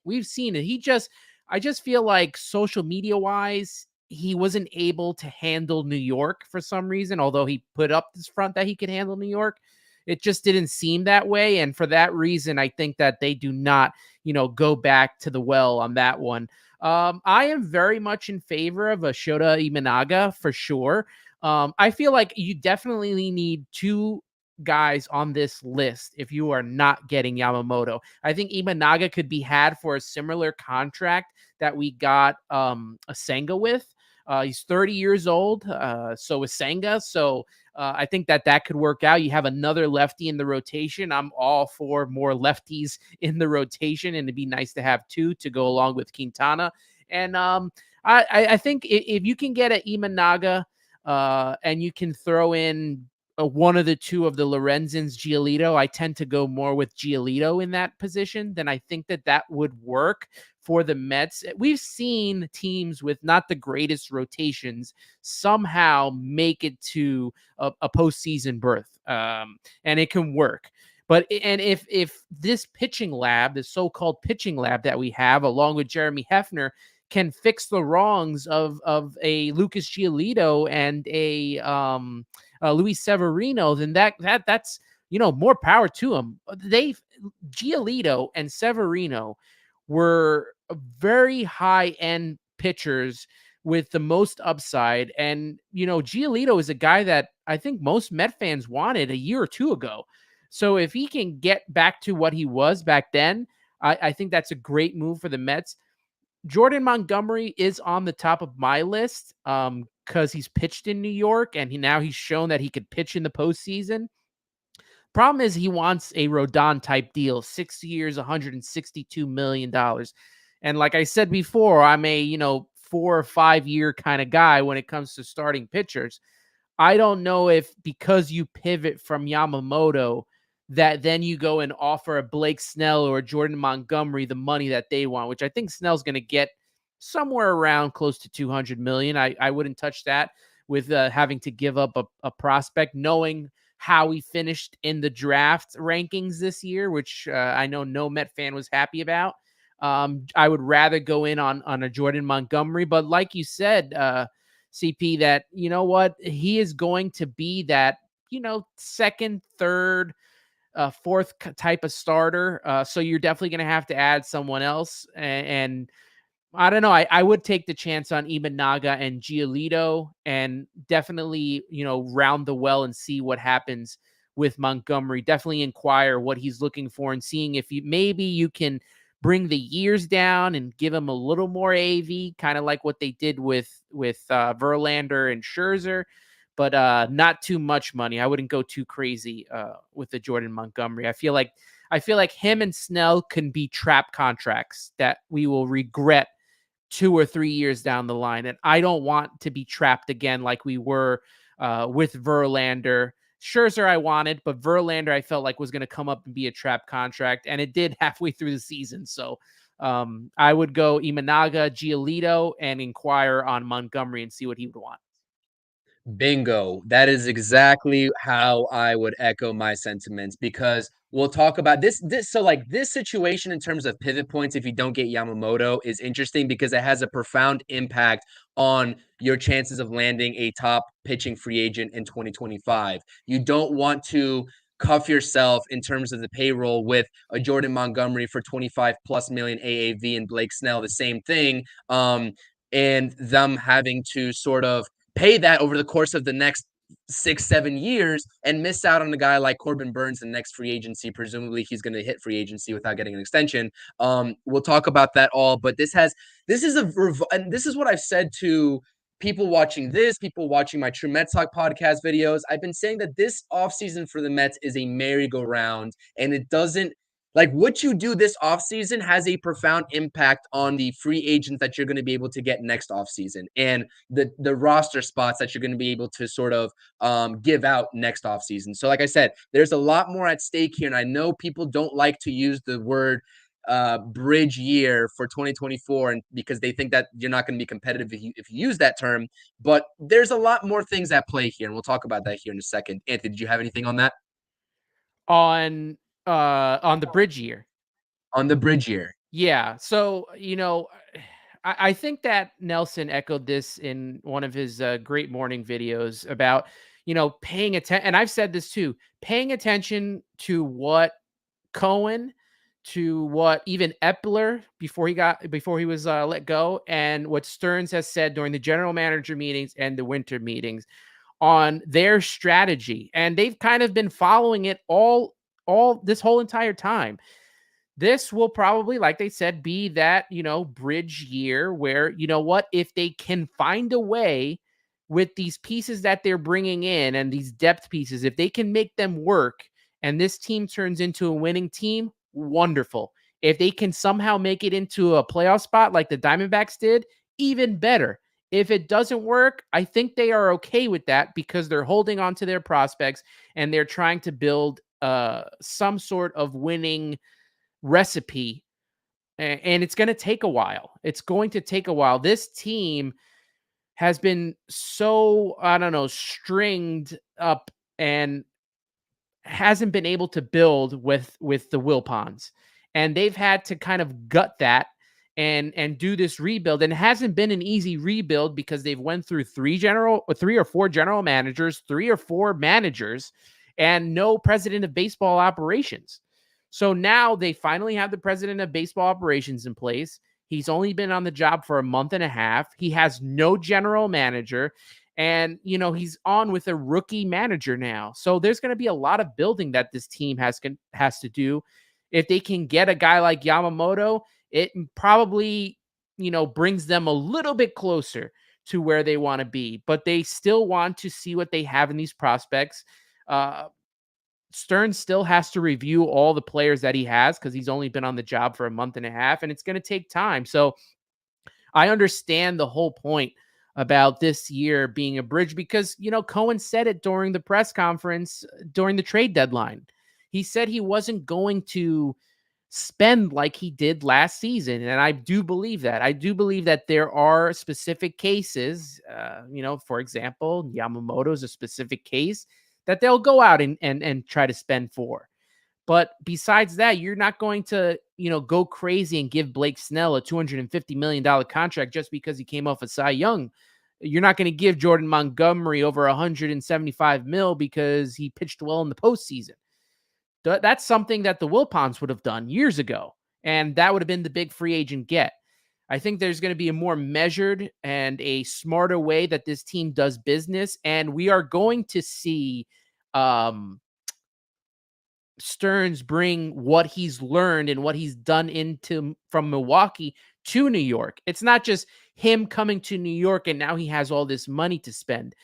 I just feel like social media wise, he wasn't able to handle New York for some reason, although he put up this front that he could handle New York. It just didn't seem that way. And for that reason, I think that they do not, go back to the well on that one. I am very much in favor of a Shota Imanaga for sure. I feel like you definitely need two guys on this list if you are not getting Yamamoto. I think Imanaga could be had for a similar contract that we got a Senga with. He's 30 years old, so is Senga. So I think that could work out. You have another lefty in the rotation. I'm all for more lefties in the rotation, and it'd be nice to have two to go along with Quintana. And I think if you can get an Imanaga and you can throw in one of the two of the Lorenzens, Giolito, I tend to go more with Giolito in that position. Then I think that would work for the Mets. We've seen teams with not the greatest rotations somehow make it to a postseason berth, and it can work. But if this pitching lab, the so-called pitching lab that we have, along with Jeremy Hefner, can fix the wrongs of a Lucas Giolito and a Luis Severino, then that's more power to them. Giolito and Severino were very high-end pitchers with the most upside. And, Giolito is a guy that I think most Met fans wanted a year or two ago. So if he can get back to what he was back then, I think that's a great move for the Mets. Jordan Montgomery is on the top of my list because he's pitched in New York, and he's shown that he could pitch in the postseason. Problem is he wants a Rodon type deal, 6 years, $162 million. And like I said before, I'm a 4 or 5 year kind of guy when it comes to starting pitchers. I don't know if because you pivot from Yamamoto that then you go and offer a Blake Snell or a Jordan Montgomery the money that they want, which I think Snell's going to get somewhere around close to $200 million. I wouldn't touch that with having to give up a prospect, knowing how he finished in the draft rankings this year, which I know no Met fan was happy about. I would rather go in on a Jordan Montgomery, but like you said, CP, that, he is going to be that, second, third, fourth type of starter. So you're definitely going to have to add someone else. And I don't know. I would take the chance on Imanaga and Giolito and definitely, round the well and see what happens with Montgomery. Definitely inquire what he's looking for and seeing if maybe you can bring the years down and give him a little more AV, kind of like what they did with Verlander and Scherzer, but not too much money. I wouldn't go too crazy with the Jordan Montgomery. I feel like him and Snell can be trap contracts that we will regret 2 or 3 years down the line. And I don't want to be trapped again like we were with Verlander. Scherzer I wanted, but Verlander I felt like was going to come up and be a trap contract, and it did halfway through the season. So I would go Imanaga, Giolito, and inquire on Montgomery and see what he would want. Bingo. That is exactly how I would echo my sentiments, because we'll talk about this. This situation in terms of pivot points, if you don't get Yamamoto, is interesting because it has a profound impact on your chances of landing a top pitching free agent in 2025. You don't want to cuff yourself in terms of the payroll with a Jordan Montgomery for 25 plus million AAV and Blake Snell, the same thing. And them having to sort of pay that over the course of the next 6-7 years and miss out on a guy like Corbin Burns in the next free agency. Presumably he's going to hit free agency without getting an extension. We'll talk about that all, but this is what I've said to people watching my True Mets Talk podcast videos. I've been saying that this offseason for the Mets is a merry-go-round, and it doesn't, like, what you do this offseason has a profound impact on the free agents that you're going to be able to get next offseason and the roster spots that you're going to be able to sort of give out next offseason. So like I said, there's a lot more at stake here. And I know people don't like to use the word bridge year for 2024, and because they think that you're not going to be competitive if you use that term. But there's a lot more things at play here, and we'll talk about that here in a second. Anthony, did you have anything on that? On the bridge year. On the bridge year. Yeah. So, I think that Nelson echoed this in one of his great morning videos about, paying attention. And I've said this too, paying attention to what Cohen, to what even Epler before he was let go, and what Stearns has said during the general manager meetings and the winter meetings on their strategy. And they've kind of been following it all this whole entire time. This will probably, like they said, be that, bridge year where, if they can find a way with these pieces that they're bringing in and these depth pieces, if they can make them work and this team turns into a winning team, wonderful. If they can somehow make it into a playoff spot like the Diamondbacks did, even better. If it doesn't work, I think they are okay with that because they're holding on to their prospects and they're trying to build some sort of winning recipe And it's going to take a while. It's going to take a while. This team has been so, I don't know, stringed up and hasn't been able to build with the Wilpons. And they've had to kind of gut that and do this rebuild. And it hasn't been an easy rebuild because they've went through three or four general managers, 3 or 4 managers, and no president of baseball operations. So now they finally have the president of baseball operations in place. He's only been on the job for a month and a half. He has no general manager. And, he's on with a rookie manager now. So there's going to be a lot of building that this team has to do. If they can get a guy like Yamamoto, it probably, brings them a little bit closer to where they want to be. But they still want to see what they have in these prospects. Stearns still has to review all the players that he has because he's only been on the job for a month and a half, and it's going to take time. So I understand the whole point about this year being a bridge because, Cohen said it during the press conference during the trade deadline. He said he wasn't going to spend like he did last season. And I do believe that. I do believe that there are specific cases, for example, Yamamoto is a specific case that they'll go out and try to spend for. But besides that, you're not going to, go crazy and give Blake Snell a $250 million contract just because he came off a Cy Young. You're not going to give Jordan Montgomery over $175 million because he pitched well in the postseason. That's something that the Wilpons would have done years ago, and that would have been the big free agent get. I think there's going to be a more measured and a smarter way that this team does business, and we are going to see Stearns bring what he's learned and what he's done from Milwaukee to New York. It's not just him coming to New York and now he has all this money to spend.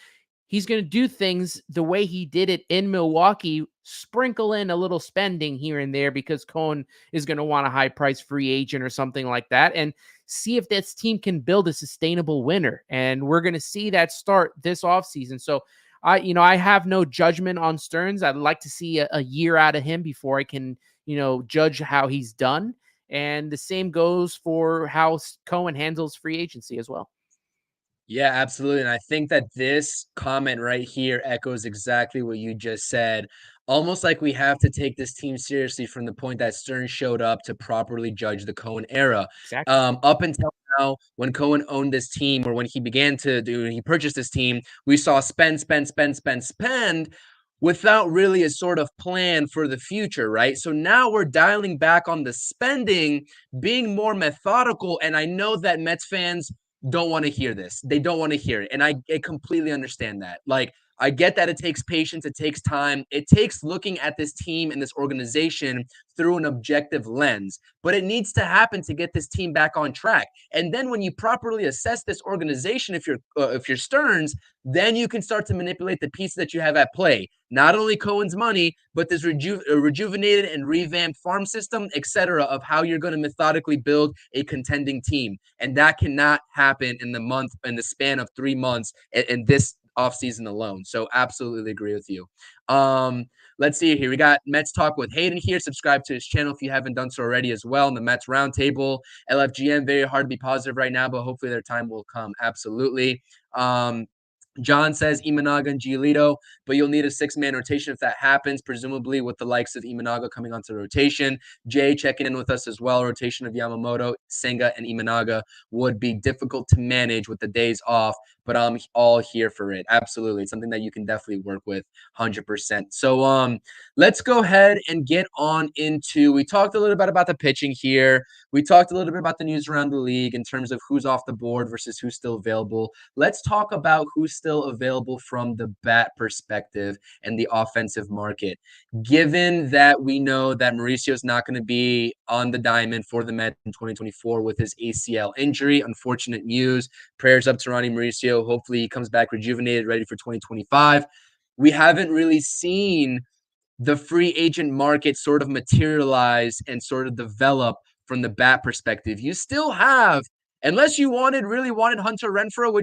He's going to do things the way he did it in Milwaukee, sprinkle in a little spending here and there because Cohen is going to want a high price free agent or something like that, and see if this team can build a sustainable winner. And we're going to see that start this offseason. So I have no judgment on Stearns. I'd like to see a year out of him before I can, judge how he's done. And the same goes for how Cohen handles free agency as well. Yeah, absolutely. And I think that this comment right here echoes exactly what you just said. Almost like we have to take this team seriously from the point that Stearns showed up to properly judge the Cohen era. Exactly. Up until now, when Cohen owned this team, or when he purchased this team, we saw spend without really a sort of plan for the future, right? So now we're dialing back on the spending, being more methodical. And I know that Mets fans don't want to hear this. They don't want to hear it. And I completely understand that. Like, I get that it takes patience. It takes time. It takes looking at this team and this organization through an objective lens, but it needs to happen to get this team back on track. And then when you properly assess this organization, if you're Stearns, then you can start to manipulate the pieces that you have at play. Not only Cohen's money, but this rejuvenated and revamped farm system, etc., of how you're going to methodically build a contending team. And that cannot happen in the span of 3 months in this offseason alone. So absolutely agree with you. Let's see here. We got Mets Talk with Hayden here. Subscribe to his channel if you haven't done so already as well. In the Mets Roundtable. LFGM, very hard to be positive right now, but hopefully their time will come. Absolutely. John says Imanaga and Giolito, but you'll need a 6-man rotation if that happens, presumably with the likes of Imanaga coming onto the rotation. Jay checking in with us as well. Rotation of Yamamoto, Senga, and Imanaga would be difficult to manage with the days off, but I'm all here for it. Absolutely. It's something that you can definitely work with 100%. So let's go ahead and get on into, we talked a little bit about the pitching here. We talked a little bit about the news around the league in terms of who's off the board versus who's still available. Let's talk about who's still available from the bat perspective and the offensive market. Given that we know that Mauricio is not going to be on the diamond for the Mets in 2024 with his ACL injury, unfortunate news. Prayers up to Ronnie Mauricio. Hopefully he comes back rejuvenated, ready for 2025. We haven't really seen the free agent market sort of materialize and sort of develop from the bat perspective. You still have, unless you really wanted Hunter Renfroe, who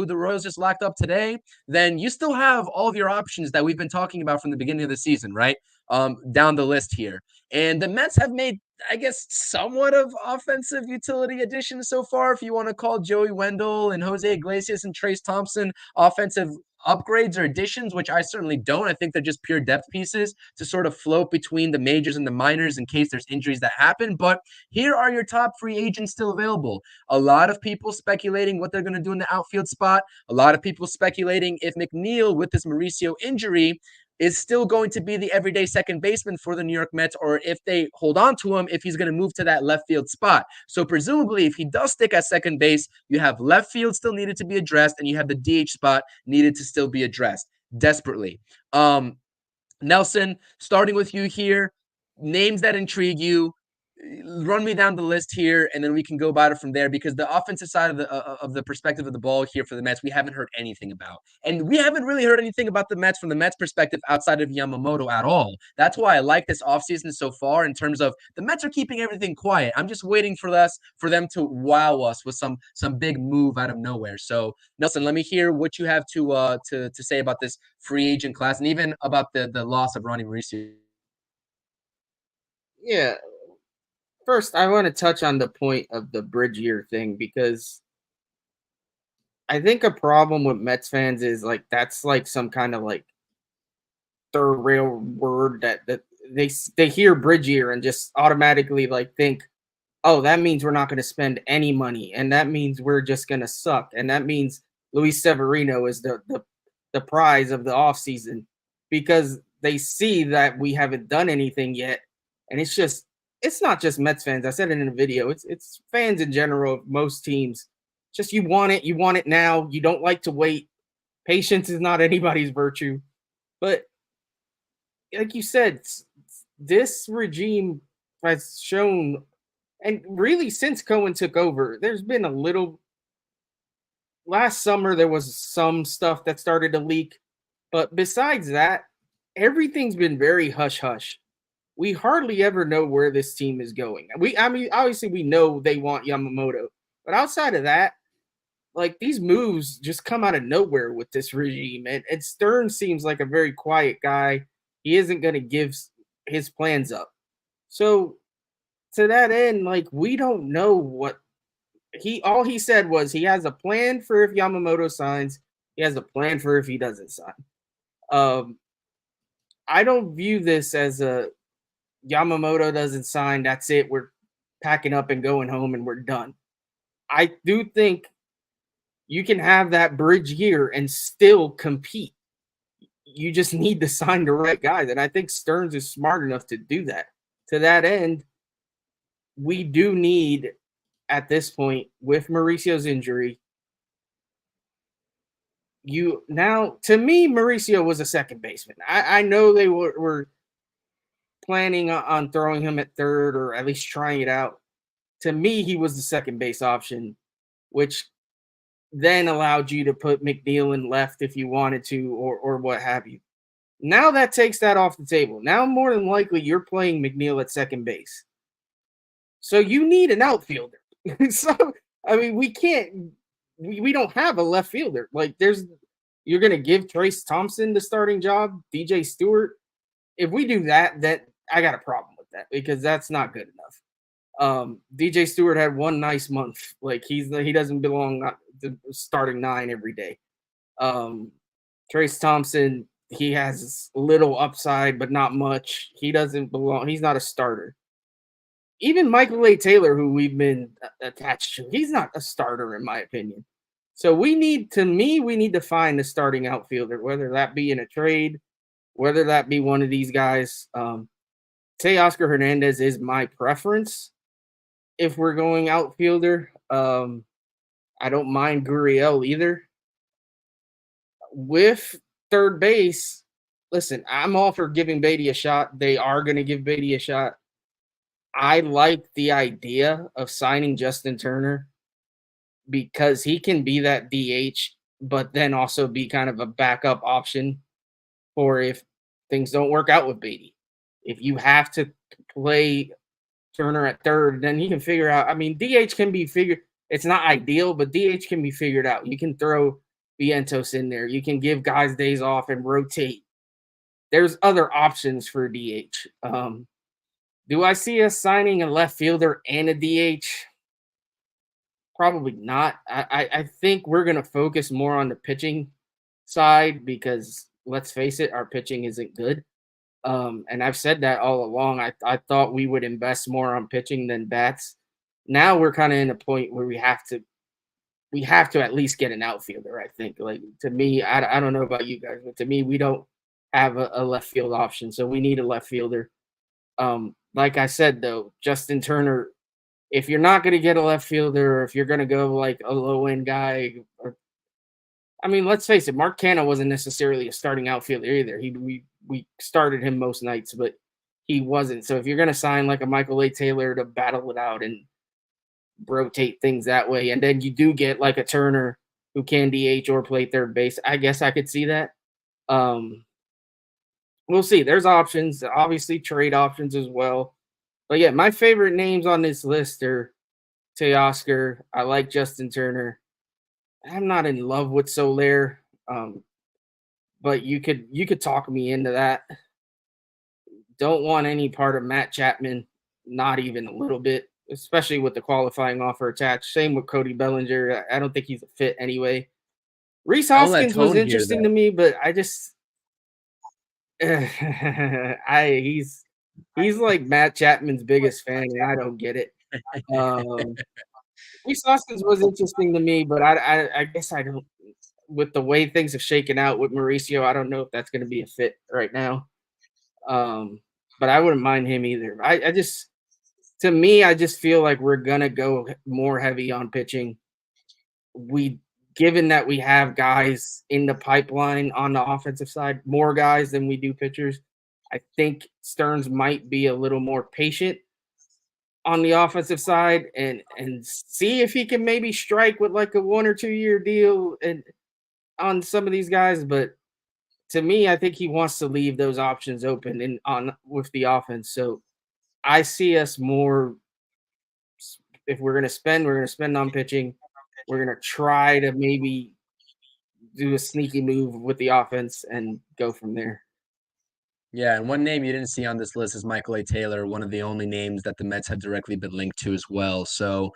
the Royals just locked up today, then you still have all of your options that we've been talking about from the beginning of the season, right? Down the list here. And the Mets have made I guess, somewhat of offensive utility additions so far, if you want to call Joey Wendell and Jose Iglesias and Trace Thompson offensive upgrades or additions, which I certainly don't. I think they're just pure depth pieces to sort of float between the majors and the minors in case there's injuries that happen. But here are your top free agents still available. A lot of people speculating what they're going to do in the outfield spot. A lot of people speculating if McNeil, with this Mauricio injury, is still going to be the everyday second baseman for the New York Mets, or if they hold on to him, if he's going to move to that left field spot. So presumably, if he does stick at second base, you have left field still needed to be addressed, and you have the DH spot needed to still be addressed desperately. Nelson, starting with you here, names that intrigue you. Run me down the list here, and then we can go about it from there, because the offensive side of the perspective of the ball here for the Mets, we haven't heard anything about. And we haven't really heard anything about the Mets from the Mets perspective outside of Yamamoto at all. That's why I like this offseason so far, in terms of the Mets are keeping everything quiet. I'm just waiting for them to wow us with some big move out of nowhere. So, Nelson, let me hear what you have to say about this free agent class, and even about the loss of Ronnie Mauricio. Yeah. First, I want to touch on the point of the bridge year thing, because I think a problem with Mets fans is like that's like some kind of like third rail word that they hear bridge year and just automatically like think, oh, that means we're not going to spend any money, and that means we're just going to suck, and that means Luis Severino is the prize of the offseason, because they see that we haven't done anything yet, and it's not just Mets fans. I said it in a video. It's fans in general of most teams. Just you want it now. You don't like to wait. Patience is not anybody's virtue. But like you said, this regime has shown, and really since Cohen took over, there's been a little. Last summer there was some stuff that started to leak, but besides that, everything's been very hush-hush. We hardly ever know where this team is going. Obviously we know they want Yamamoto, but outside of that, like these moves just come out of nowhere with this regime. And Stearns seems like a very quiet guy. He isn't going to give his plans up. So to that end, like we don't know what all he said was he has a plan for if Yamamoto signs. He has a plan for if he doesn't sign. I don't view this as a Yamamoto doesn't sign, that's it, we're packing up and going home and we're done. I do think you can have that bridge year and still compete. You just need to sign the right guys, and I think Stearns is smart enough to do that. To that end, we do need, at this point, with Mauricio's injury, to me, Mauricio was a second baseman. I know they were planning on throwing him at third, or at least trying it out. To me, he was the second base option, which then allowed you to put McNeil in left if you wanted to, or what have you. Now that takes that off the table. Now, more than likely, you're playing McNeil at second base. So you need an outfielder. So, I mean, we don't have a left fielder. Like, you're going to give Trace Thompson the starting job, DJ Stewart. If we do that I got a problem with that, because that's not good enough. DJ Stewart had one nice month. Like he doesn't belong to starting 9 every day. Trace Thompson, he has little upside, but not much. He doesn't belong. He's not a starter. Even Michael A. Taylor, who we've been attached to, he's not a starter in my opinion. So we need to find a starting outfielder, whether that be in a trade, whether that be one of these guys. Teoscar Hernandez is my preference if we're going outfielder. I don't mind Gurriel either. With third base, listen, I'm all for giving Beatty a shot. They are going to give Beatty a shot. I like the idea of signing Justin Turner because he can be that DH, but then also be kind of a backup option for if things don't work out with Beatty. If you have to play Turner at third, then he can figure out. I mean, DH can be figured. It's not ideal, but DH can be figured out. You can throw Vientos in there. You can give guys days off and rotate. There's other options for DH. Do I see us signing a left fielder and a DH? Probably not. I think we're going to focus more on the pitching side because let's face it, our pitching isn't good. And I've said that all along. I thought we would invest more on pitching than bats. Now we're kind of in a point where we have to at least get an outfielder. I think, like, to me, I don't know about you guys, but to me, we don't have a left field option, so we need a left fielder. Like I said though, Justin Turner, if you're not going to get a left fielder, or if you're going to go like a low end guy, or I mean, let's face it, Mark Canha wasn't necessarily a starting outfielder either. We started him most nights, but he wasn't. So if you're going to sign like a Michael A. Taylor to battle it out and rotate things that way, and then you do get like a Turner who can DH or play third base, I guess I could see that. We'll see. There's options, obviously trade options as well. But yeah, my favorite names on this list are Teoscar. I like Justin Turner. I'm not in love with Soler, but you could talk me into that. Don't want any part of Matt Chapman, not even a little bit, especially with the qualifying offer attached. Same with Cody Bellinger. I don't think he's a fit anyway. Rhys Hoskins was interesting to me, but I just he's like Matt Chapman's biggest fan, and I don't get it. Rhys Hoskins was interesting to me, but I guess I don't. With the way things have shaken out with Mauricio, I don't know if that's going to be a fit right now. But I wouldn't mind him either. I just feel like we're gonna go more heavy on pitching. Given that we have guys in the pipeline on the offensive side, more guys than we do pitchers, I think Stearns might be a little more patient on the offensive side and see if he can maybe strike with like a 1 or 2 year deal and on some of these guys. But to me, I think he wants to leave those options open with the offense. So I see us more, if we're going to spend on pitching. We're going to try to maybe do a sneaky move with the offense and go from there. Yeah, and one name you didn't see on this list is Michael A. Taylor, one of the only names that the Mets have directly been linked to as well. So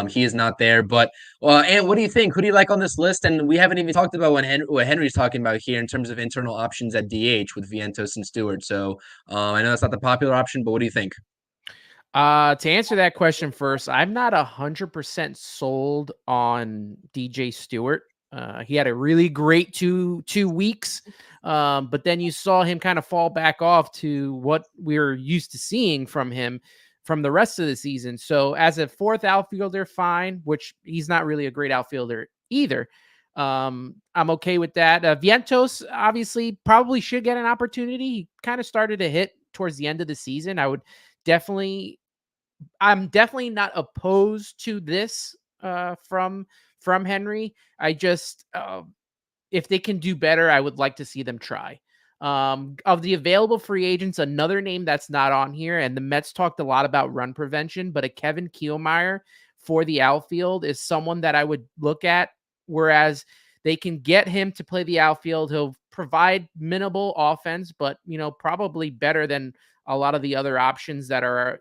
he is not there. But, and what do you think? Who do you like on this list? And we haven't even talked about what Henry's talking about here in terms of internal options at DH with Vientos and Stewart. So I know that's not the popular option, but what do you think? To answer that question first, I'm not 100% sold on DJ Stewart. He had a really great two weeks, but then you saw him kind of fall back off to what we're used to seeing from him from the rest of the season. So as a fourth outfielder, fine, which he's not really a great outfielder either. I'm okay with that. Vientos obviously probably should get an opportunity. He kind of started to hit towards the end of the season. I'm definitely not opposed to this from Henry. I just if they can do better, I would like to see them try. Of the available free agents, another name that's not on here, and the Mets talked a lot about run prevention, but a Kevin Kiermaier for the outfield is someone that I would look at, whereas they can get him to play the outfield. He'll provide minimal offense, but, probably better than a lot of the other options that are,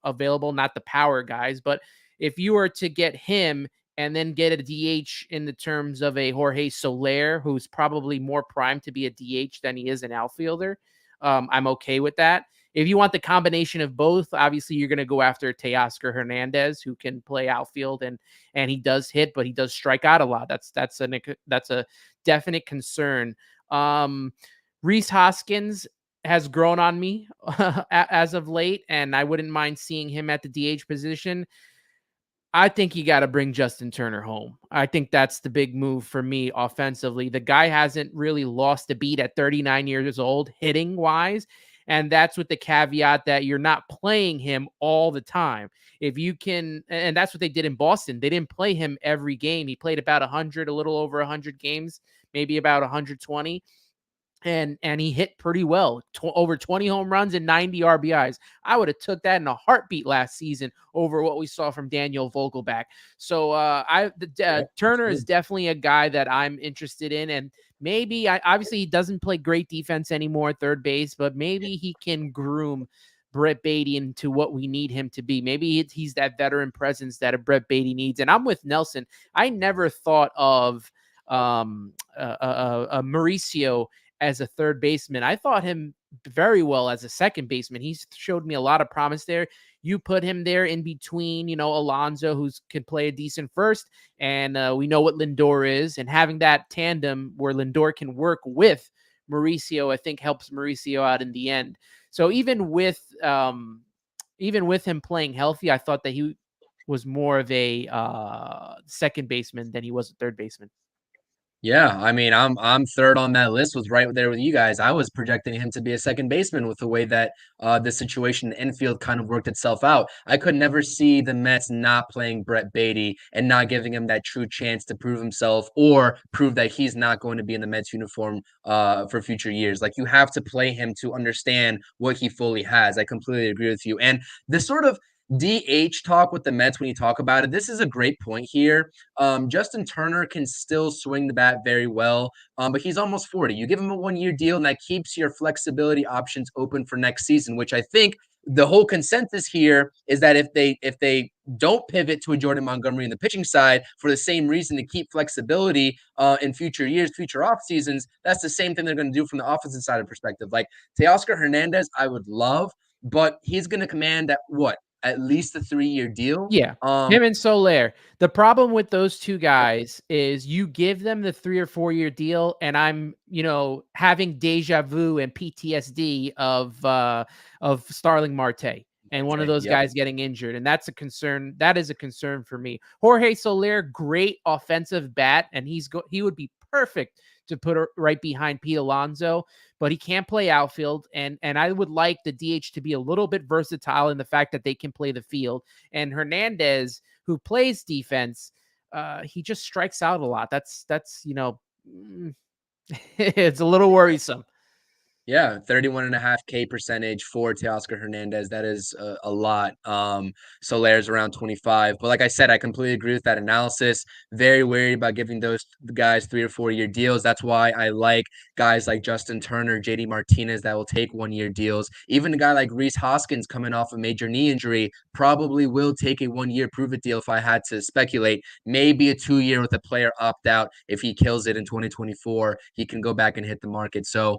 available, not the power guys. But if you were to get him and then get a DH in the terms of a Jorge Soler, who's probably more primed to be a DH than he is an outfielder, I'm okay with that. If you want the combination of both, obviously you're going to go after Teoscar Hernandez, who can play outfield and he does hit, but he does strike out a lot. That's a definite concern. Rhys Hoskins has grown on me as of late, and I wouldn't mind seeing him at the DH position. I think you got to bring Justin Turner home. I think that's the big move for me offensively. The guy hasn't really lost a beat at 39 years old, hitting wise. And that's with the caveat that you're not playing him all the time. If you can, and that's what they did in Boston. They didn't play him every game. He played about 100, a little over 100 games, maybe about 120. And he hit pretty well, over 20 home runs and 90 RBIs. I would have took that in a heartbeat last season over what we saw from Daniel Vogelbach. So Turner is definitely a guy that I'm interested in, and maybe obviously he doesn't play great defense anymore at third base, but maybe he can groom Brett Baty into what we need him to be. Maybe he's that veteran presence that a Brett Baty needs. And I'm with Nelson. I never thought of Mauricio as a third baseman. I thought him very well as a second baseman. He's showed me a lot of promise there. You put him there in between, Alonso, who can play a decent first, and we know what Lindor is, and having that tandem where Lindor can work with Mauricio, I think helps Mauricio out in the end. So even with him playing healthy, I thought that he was more of a second baseman than he was a third baseman. Yeah, I mean, I'm third on that list, was right there with you guys. I was projecting him to be a second baseman with the way that the situation in the infield kind of worked itself out. I could never see the Mets not playing Brett Baty and not giving him that true chance to prove himself or prove that he's not going to be in the Mets uniform for future years. Like, you have to play him to understand what he fully has. I completely agree with you. And the sort of DH talk with the Mets, when you talk about it, this is a great point here. Justin Turner can still swing the bat very well, but he's almost 40. You give him a 1-year deal, and that keeps your flexibility options open for next season, which I think the whole consensus here is that if they don't pivot to a Jordan Montgomery in the pitching side for the same reason to keep flexibility in future years, future off seasons, that's the same thing they're going to do from the offensive side of perspective. Like Teoscar Hernandez, I would love, but he's going to command at least a 3-year deal. Yeah, him and Soler. The problem with those two guys is you give them the 3 or 4 year deal, and I'm, having deja vu and PTSD of Starling Marte and one of those guys getting injured, and that's a concern. That is a concern for me. Jorge Soler, great offensive bat, and he would be perfect to put right behind Pete Alonso, but he can't play outfield. And I would like the DH to be a little bit versatile in the fact that they can play the field. And Hernandez, who plays defense, he just strikes out a lot. That's it's a little worrisome. Yeah, 31.5K percentage for Teoscar Hernandez. That is a lot. Soler's around 25. But like I said, I completely agree with that analysis. Very worried about giving those guys 3 or 4 year deals. That's why I like guys like Justin Turner, JD Martinez that will take 1-year deals. Even a guy like Rhys Hoskins coming off a major knee injury probably will take a 1-year prove-it deal if I had to speculate. Maybe a 2-year with a player opt-out. If he kills it in 2024, he can go back and hit the market. So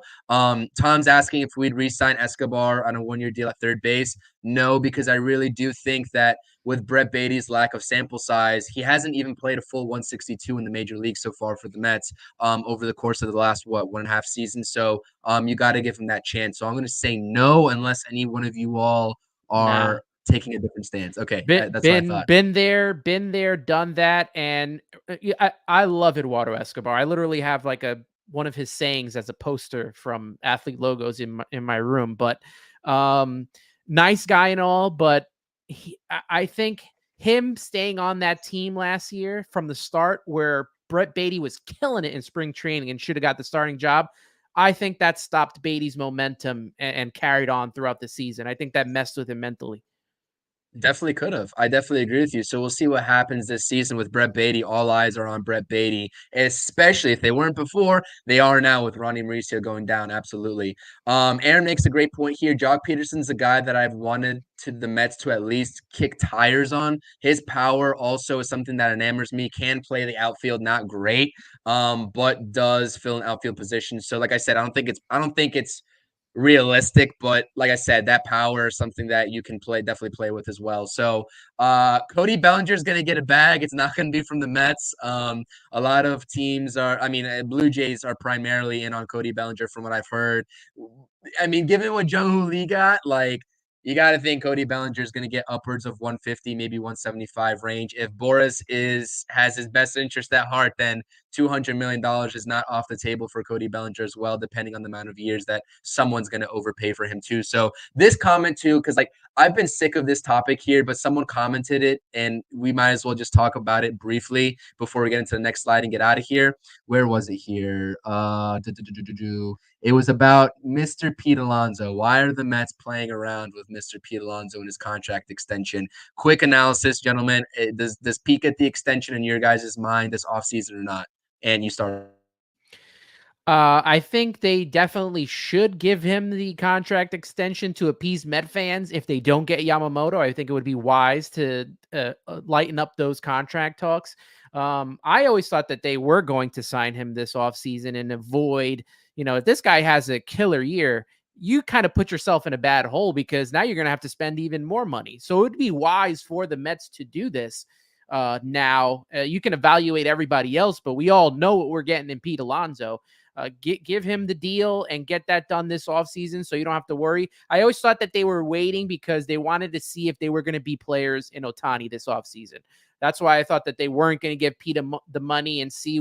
Tom's asking if we'd re-sign Escobar on a 1-year deal at third base. No, because I really do think that with Brett Baty's lack of sample size, he hasn't even played a full 162 in the major league so far for the Mets over the course of the last, 1.5 seasons. So you got to give him that chance. So I'm going to say no, unless any one of you all are taking a different stance. Okay, that's what I thought. Been there, done that. And I love Eduardo Escobar. I literally have like one of his sayings as a poster from Athlete Logos in my room, but nice guy and all, but I think him staying on that team last year from the start where Brett Baty was killing it in spring training and should have got the starting job, I think that stopped Baty's momentum and carried on throughout the season. I think that messed with him mentally. Definitely could have. I definitely agree with you. So we'll see what happens this season with Brett Baty. All eyes are on Brett Baty, especially if they weren't before. They are now with Ronnie Mauricio going down. Absolutely. Aaron makes a great point here. Jock Peterson's a guy that I've wanted the Mets to at least kick tires on. His power also is something that enamors me. Can play the outfield, not great, but does fill an outfield position. So like I said, I don't think it's realistic, but like I said, that power is something that you can definitely play with as well. So Cody Bellinger is going to get a bag. It's not going to be from the Mets. A lot of teams Blue Jays are primarily in on Cody Bellinger from what I've heard. I mean, given what Jung-Hoo Lee got, like, you got to think Cody Bellinger is going to get upwards of 150, maybe 175 range. If Boris has his best interest at heart, then $200 million is not off the table for Cody Bellinger as well, depending on the amount of years that someone's going to overpay for him too. So this comment too, because like I've been sick of this topic here, but someone commented it and we might as well just talk about it briefly before we get into the next slide and get out of here. Where was it here? It was about Mr. Pete Alonso. Why are the Mets playing around with Mr. Pete Alonso and his contract extension? Quick analysis, gentlemen. Does Pete get the extension in your guys' mind this offseason or not? And you start. I think they definitely should give him the contract extension to appease Met fans. If they don't get Yamamoto, I think it would be wise to lighten up those contract talks. I always thought that they were going to sign him this offseason and avoid, if this guy has a killer year, you kind of put yourself in a bad hole because now you're going to have to spend even more money. So it would be wise for the Mets to do this. Now you can evaluate everybody else, but we all know what we're getting in Pete Alonso. Give him the deal and get that done this offseason so you don't have to worry. I always thought that they were waiting because they wanted to see if they were going to be players in Ohtani this offseason. That's why I thought that they weren't going to give Pete the money and see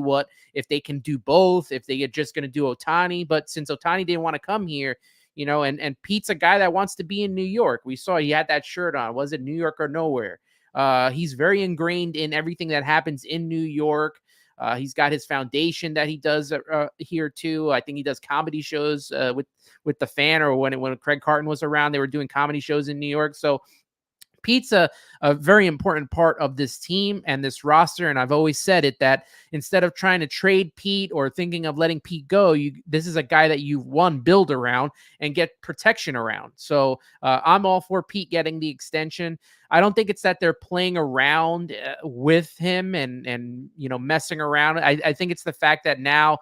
if they can do both, if they are just going to do Ohtani. But since Ohtani didn't want to come here, and Pete's a guy that wants to be in New York. We saw he had that shirt on. Was it New York or nowhere? He's very ingrained in everything that happens in New York. He's got his foundation that he does here too. I think he does comedy shows with the Fan, or when Craig Carton was around, they were doing comedy shows in New York. So Pete's a very important part of this team and this roster. And I've always said it that instead of trying to trade Pete or thinking of letting Pete go, this is a guy that you build around and get protection around. So I'm all for Pete getting the extension. I don't think it's that they're playing around with him and messing around. I think it's the fact that now,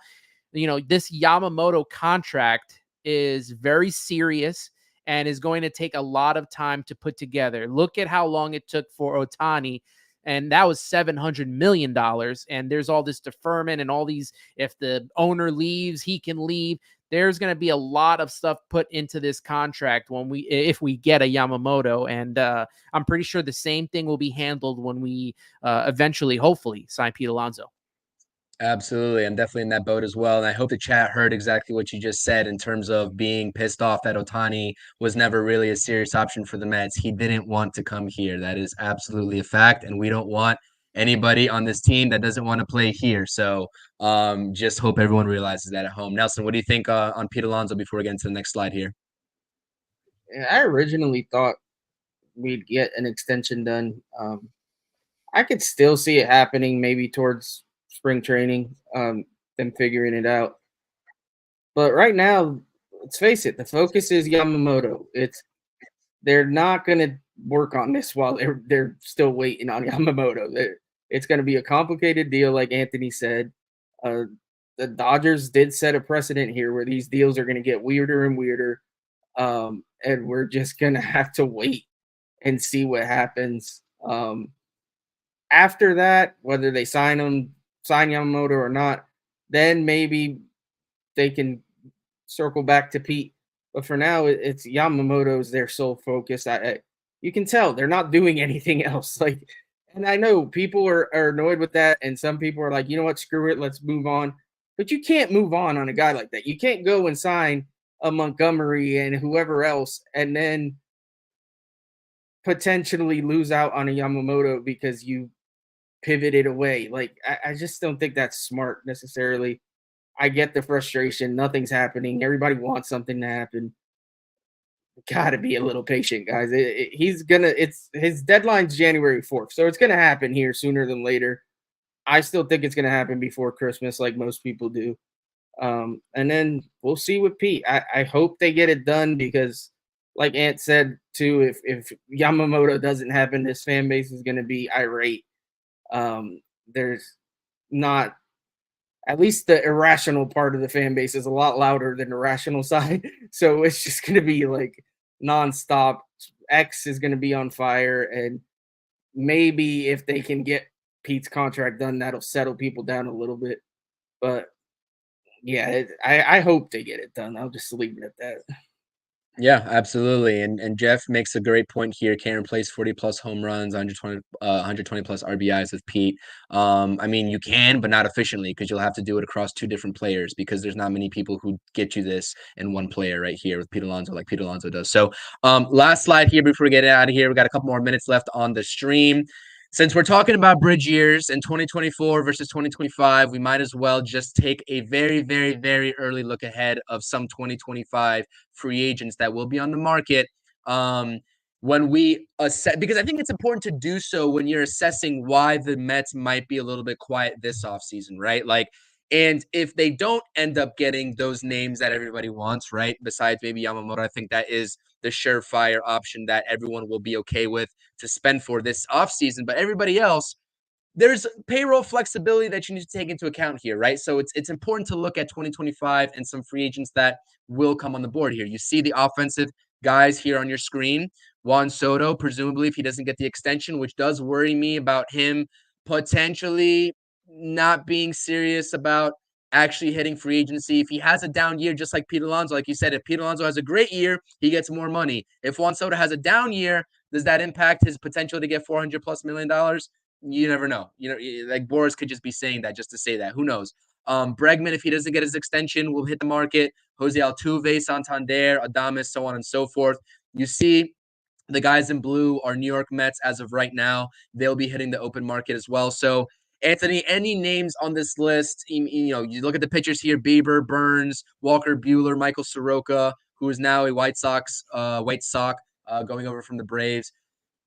this Yamamoto contract is very serious and is going to take a lot of time to put together. Look at how long it took for Ohtani, and that was $700 million. And there's all this deferment and all these, if the owner leaves, he can leave. There's going to be a lot of stuff put into this contract if we get a Yamamoto. And I'm pretty sure the same thing will be handled when we eventually, hopefully, sign Pete Alonso. Absolutely. I'm definitely in that boat as well. And I hope the chat heard exactly what you just said in terms of being pissed off that Ohtani was never really a serious option for the Mets. He didn't want to come here. That is absolutely a fact. And we don't want anybody on this team that doesn't want to play here. So just hope everyone realizes that at home. Nelson, what do you think on Pete Alonso before we get into the next slide here? I originally thought we'd get an extension done. I could still see it happening maybe towards spring training, them figuring it out. But right now, let's face it, the focus is Yamamoto. They're not going to work on this while they're still waiting on Yamamoto. It's going to be a complicated deal, like Anthony said. The Dodgers did set a precedent here where these deals are going to get weirder and weirder, and we're just going to have to wait and see what happens. After that, whether they sign Yamamoto or not, then maybe they can circle back to Pete. But for now, it's Yamamoto's their sole focus. You can tell they're not doing anything else. And I know people are annoyed with that, and some people are like, you know what, screw it, let's move on. But you can't move on a guy like that. You can't go and sign a Montgomery and whoever else and then potentially lose out on a Yamamoto because you pivoted away. I just don't think that's smart necessarily. I get the frustration. Nothing's happening. Everybody wants something to happen. Gotta be a little patient, guys. His deadline's January 4th, so it's gonna happen here sooner than later. I still think it's gonna happen before Christmas, like most people do. And then we'll see with Pete. I hope they get it done because, like Ant said too, if Yamamoto doesn't happen, this fan base is gonna be irate. There's not, at least the irrational part of the fan base is a lot louder than the rational side. So it's just going to be nonstop. X is going to be on fire. And maybe if they can get Pete's contract done, that'll settle people down a little bit. But yeah, I hope they get it done. I'll just leave it at that. Yeah, absolutely. And Jeff makes a great point here. Can't replace 40 plus home runs, 120 plus RBIs with Pete. I mean, you can, but not efficiently because you'll have to do it across two different players because there's not many people who get you this in one player right here with Pete Alonso like Pete Alonso does. So last slide here before we get out of here. We got a couple more minutes left on the stream. Since we're talking about bridge years in 2024 versus 2025, we might as well just take a very, very, very early look ahead of some 2025 free agents that will be on the market when we assess, because I think it's important to do so when you're assessing why the Mets might be a little bit quiet this offseason, right? And if they don't end up getting those names that everybody wants, right, besides maybe Yamamoto, I think that is the surefire option that everyone will be okay with to spend for this offseason. But everybody else, there's payroll flexibility that you need to take into account here, right? So it's important to look at 2025 and some free agents that will come on the board here. You see the offensive guys here on your screen. Juan Soto, presumably, if he doesn't get the extension, which does worry me about him potentially not being serious about actually hitting free agency. If he has a down year, just like Pete Alonso, like you said, if Pete Alonso has a great year, he gets more money. If Juan Soto has a down year, does that impact his potential to get $400+ million? You never know. Like Boris could just be saying that just to say that. Who knows? Bregman, if he doesn't get his extension, will hit the market. Jose Altuve, Santander, Adames, so on and so forth. You see the guys in blue are New York Mets as of right now. They'll be hitting the open market as well. So, Anthony, any names on this list? You look at the pitchers here: Bieber, Burns, Walker Buehler, Michael Soroka, who is now a White Sox going over from the Braves.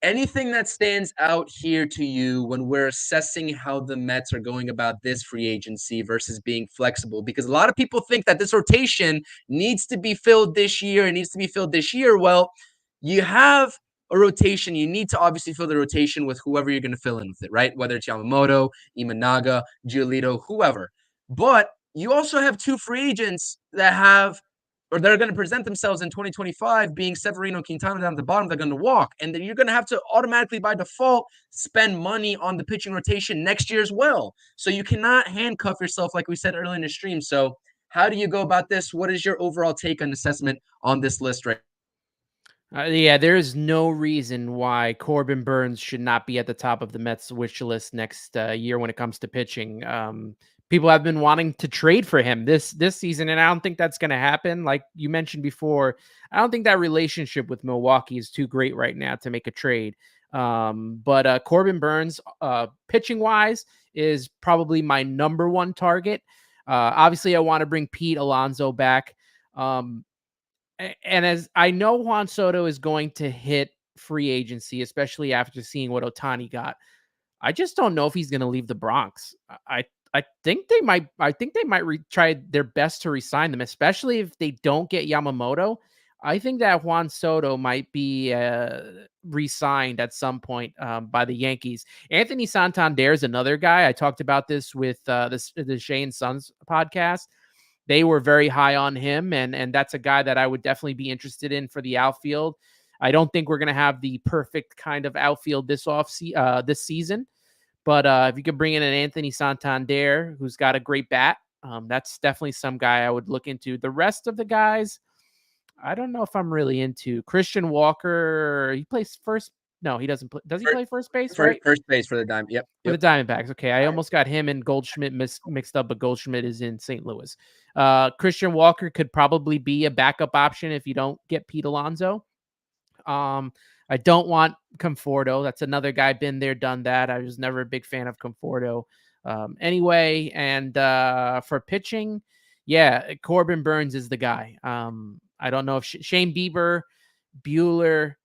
Anything that stands out here to you when we're assessing how the Mets are going about this free agency versus being flexible? Because a lot of people think that this rotation needs to be filled this year. It needs to be filled this year. Well, you have a rotation. You need to obviously fill the rotation with whoever you're going to fill in with it, right? Whether it's Yamamoto, Imanaga, Giolito, whoever. But you also have two free agents that are going to present themselves in 2025, being Severino, Quintana down at the bottom. They're going to walk. And then you're going to have to automatically, by default, spend money on the pitching rotation next year as well. So you cannot handcuff yourself, like we said earlier in the stream. So how do you go about this? What is your overall take and assessment on this list right Yeah, there is no reason why Corbin Burns should not be at the top of the Mets wish list next year when it comes to pitching. People have been wanting to trade for him this season, and I don't think that's going to happen. Like you mentioned before, I don't think that relationship with Milwaukee is too great right now to make a trade. But Corbin Burns, pitching wise, is probably my number one target. Obviously, I want to bring Pete Alonso back. And as I know, Juan Soto is going to hit free agency, especially after seeing what Ohtani got. I just don't know if he's going to leave the Bronx. I think they might. I think they might try their best to re-sign them, especially if they don't get Yamamoto. I think that Juan Soto might be re-signed at some point by the Yankees. Anthony Santander is another guy. I talked about this with the Shea and Sons podcast. They were very high on him, and that's a guy that I would definitely be interested in for the outfield. I don't think we're going to have the perfect kind of outfield this season. But if you could bring in an Anthony Santander, who's got a great bat, that's definitely some guy I would look into. The rest of the guys, I don't know if I'm really into. Christian Walker, he plays first. No, he doesn't play. Does he play first base? First base for the Diamondbacks. Yep. For the Diamondbacks. Okay, I almost got him and Goldschmidt mixed up, but Goldschmidt is in St. Louis. Christian Walker could probably be a backup option if you don't get Pete Alonso. I don't want Conforto. That's another guy, been there, done that. I was never a big fan of Conforto. Anyway, and for pitching, yeah, Corbin Burns is the guy. I don't know if Shane Bieber, Buehler,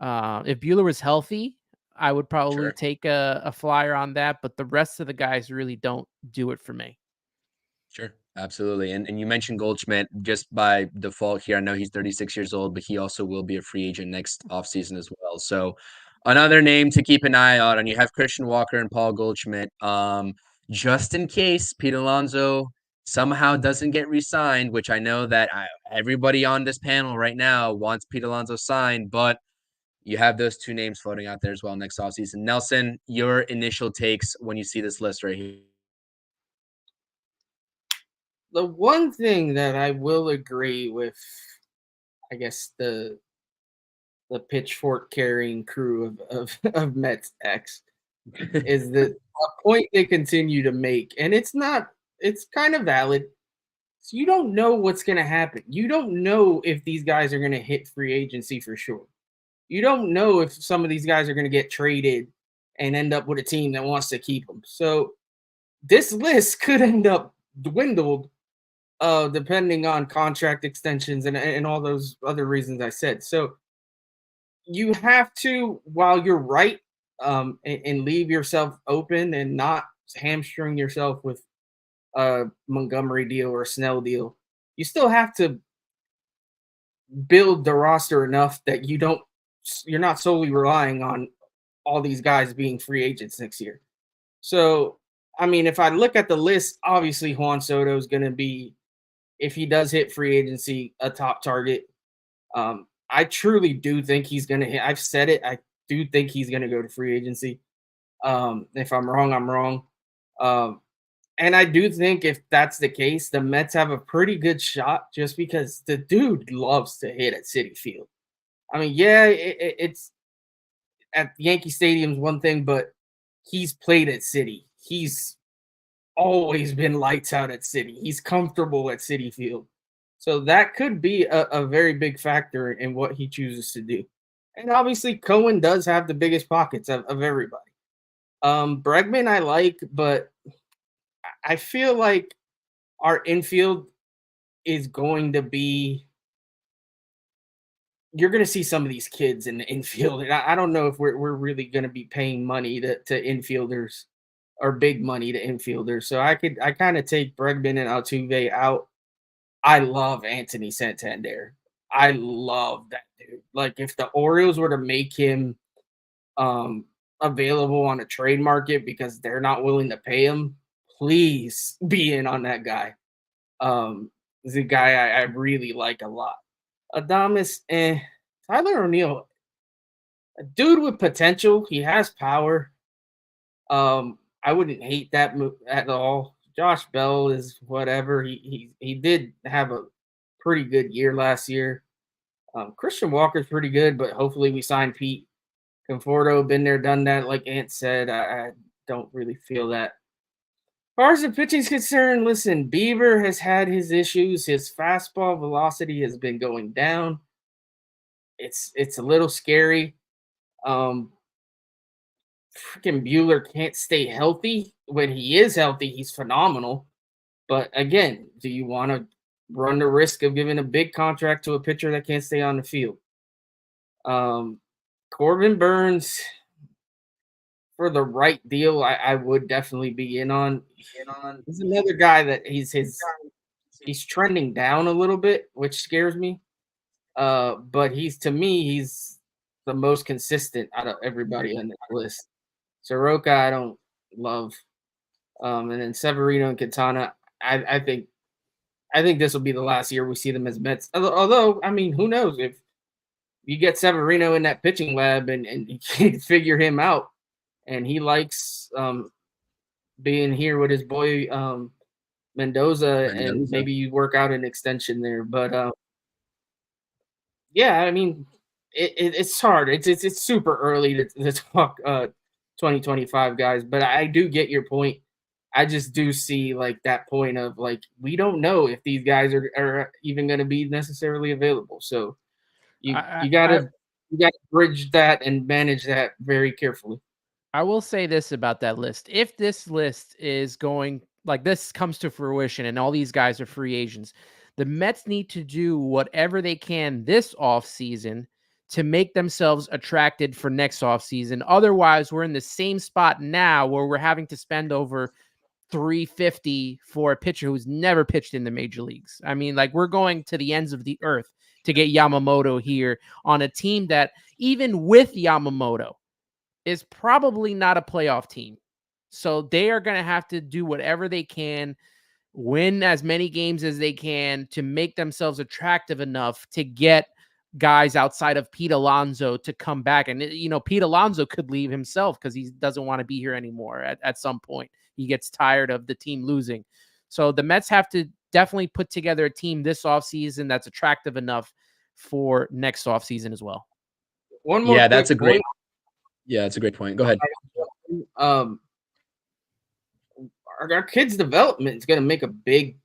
if Buehler was healthy, I would probably take a flyer on that, but the rest of the guys really don't do it for me. Sure. Absolutely. And you mentioned Goldschmidt just by default here. I know he's 36 years old, but he also will be a free agent next offseason as well. So another name to keep an eye on. And you have Christian Walker and Paul Goldschmidt. Just in case Pete Alonso somehow doesn't get re-signed, which I know that everybody on this panel right now wants Pete Alonso signed, but you have those two names floating out there as well next offseason. Nelson, your initial takes when you see this list right here. The one thing that I will agree with, I guess, the pitchfork carrying crew of Mets X is that a point they continue to make, and it's kind of valid. So you don't know what's going to happen. You don't know if these guys are going to hit free agency for sure. You don't know if some of these guys are going to get traded and end up with a team that wants to keep them. So this list could end up dwindled depending on contract extensions and all those other reasons I said. So you have to, while you're right, and leave yourself open and not hamstring yourself with Montgomery deal or a Snell deal, you still have to build the roster enough that you're not solely relying on all these guys being free agents next year. So, I mean, if I look at the list, obviously Juan Soto is going to be, if he does hit free agency, a top target. I truly do think he's going to hit. I've said it. I do think he's going to go to free agency. If I'm wrong, I'm wrong. And I do think if that's the case, the Mets have a pretty good shot just because the dude loves to hit at Citi Field. I mean, yeah, it's at Yankee Stadium's one thing, but he's played at Citi. He's always been lights out at Citi. He's comfortable at Citi Field. So that could be a very big factor in what he chooses to do. And obviously, Cohen does have the biggest pockets of everybody. Bregman I like, but I feel like our infield is going to be – you're going to see some of these kids in the infield. And I don't know if we're really going to be paying money to infielders or big money to infielders. So I kind of take Bregman and Altuve out. I love Anthony Santander. I love that dude. Like, if the Orioles were to make him available on a trade market because they're not willing to pay him, please be in on that guy. He's a guy I really like a lot. Adames, Tyler O'Neill, a dude with potential. He has power. I wouldn't hate that move at all. Josh Bell is whatever. He did have a pretty good year last year. Christian Walker's pretty good, but hopefully we sign Pete Conforto. Been there, done that. Like Ant said, I don't really feel that. As far as the pitching is concerned, listen, Bieber has had his issues. His fastball velocity has been going down. It's a little scary. Freaking Buehler can't stay healthy. When he is healthy, he's phenomenal. But again, do you want to run the risk of giving a big contract to a pitcher that can't stay on the field? Corbin Burns, for the right deal, I would definitely be in on. He's another guy that he's trending down a little bit, which scares me. But he's the most consistent out of everybody on the list. Soroka, I don't love. And then Severino and Quintana, I think this will be the last year we see them as Mets. Although, I mean, who knows if you get Severino in that pitching lab and you can figure him out, and he likes being here with his boy Mendoza, and maybe you work out an extension there. But yeah, I mean, it's hard. It's super early to talk 2025 guys, but I do get your point. I just do see like that point of like, we don't know if these guys are even going to be necessarily available. So you gotta bridge that and manage that very carefully. I will say this about that list. If this list is going like this comes to fruition and all these guys are free agents, the Mets need to do whatever they can this offseason to make themselves attracted for next offseason. Otherwise, we're in the same spot now where we're having to spend over $350 for a pitcher who's never pitched in the major leagues. I mean, like, we're going to the ends of the earth to get Yamamoto here on a team that, even with Yamamoto, is probably not a playoff team. So they are going to have to do whatever they can, win as many games as they can to make themselves attractive enough to get guys outside of Pete Alonso to come back. And, you know, Pete Alonso could leave himself because he doesn't want to be here anymore at some point. He gets tired of the team losing. So the Mets have to definitely put together a team this offseason that's attractive enough for next offseason as well. One more. Yeah, that's a great point. Go ahead. Our kids' development is going to make a big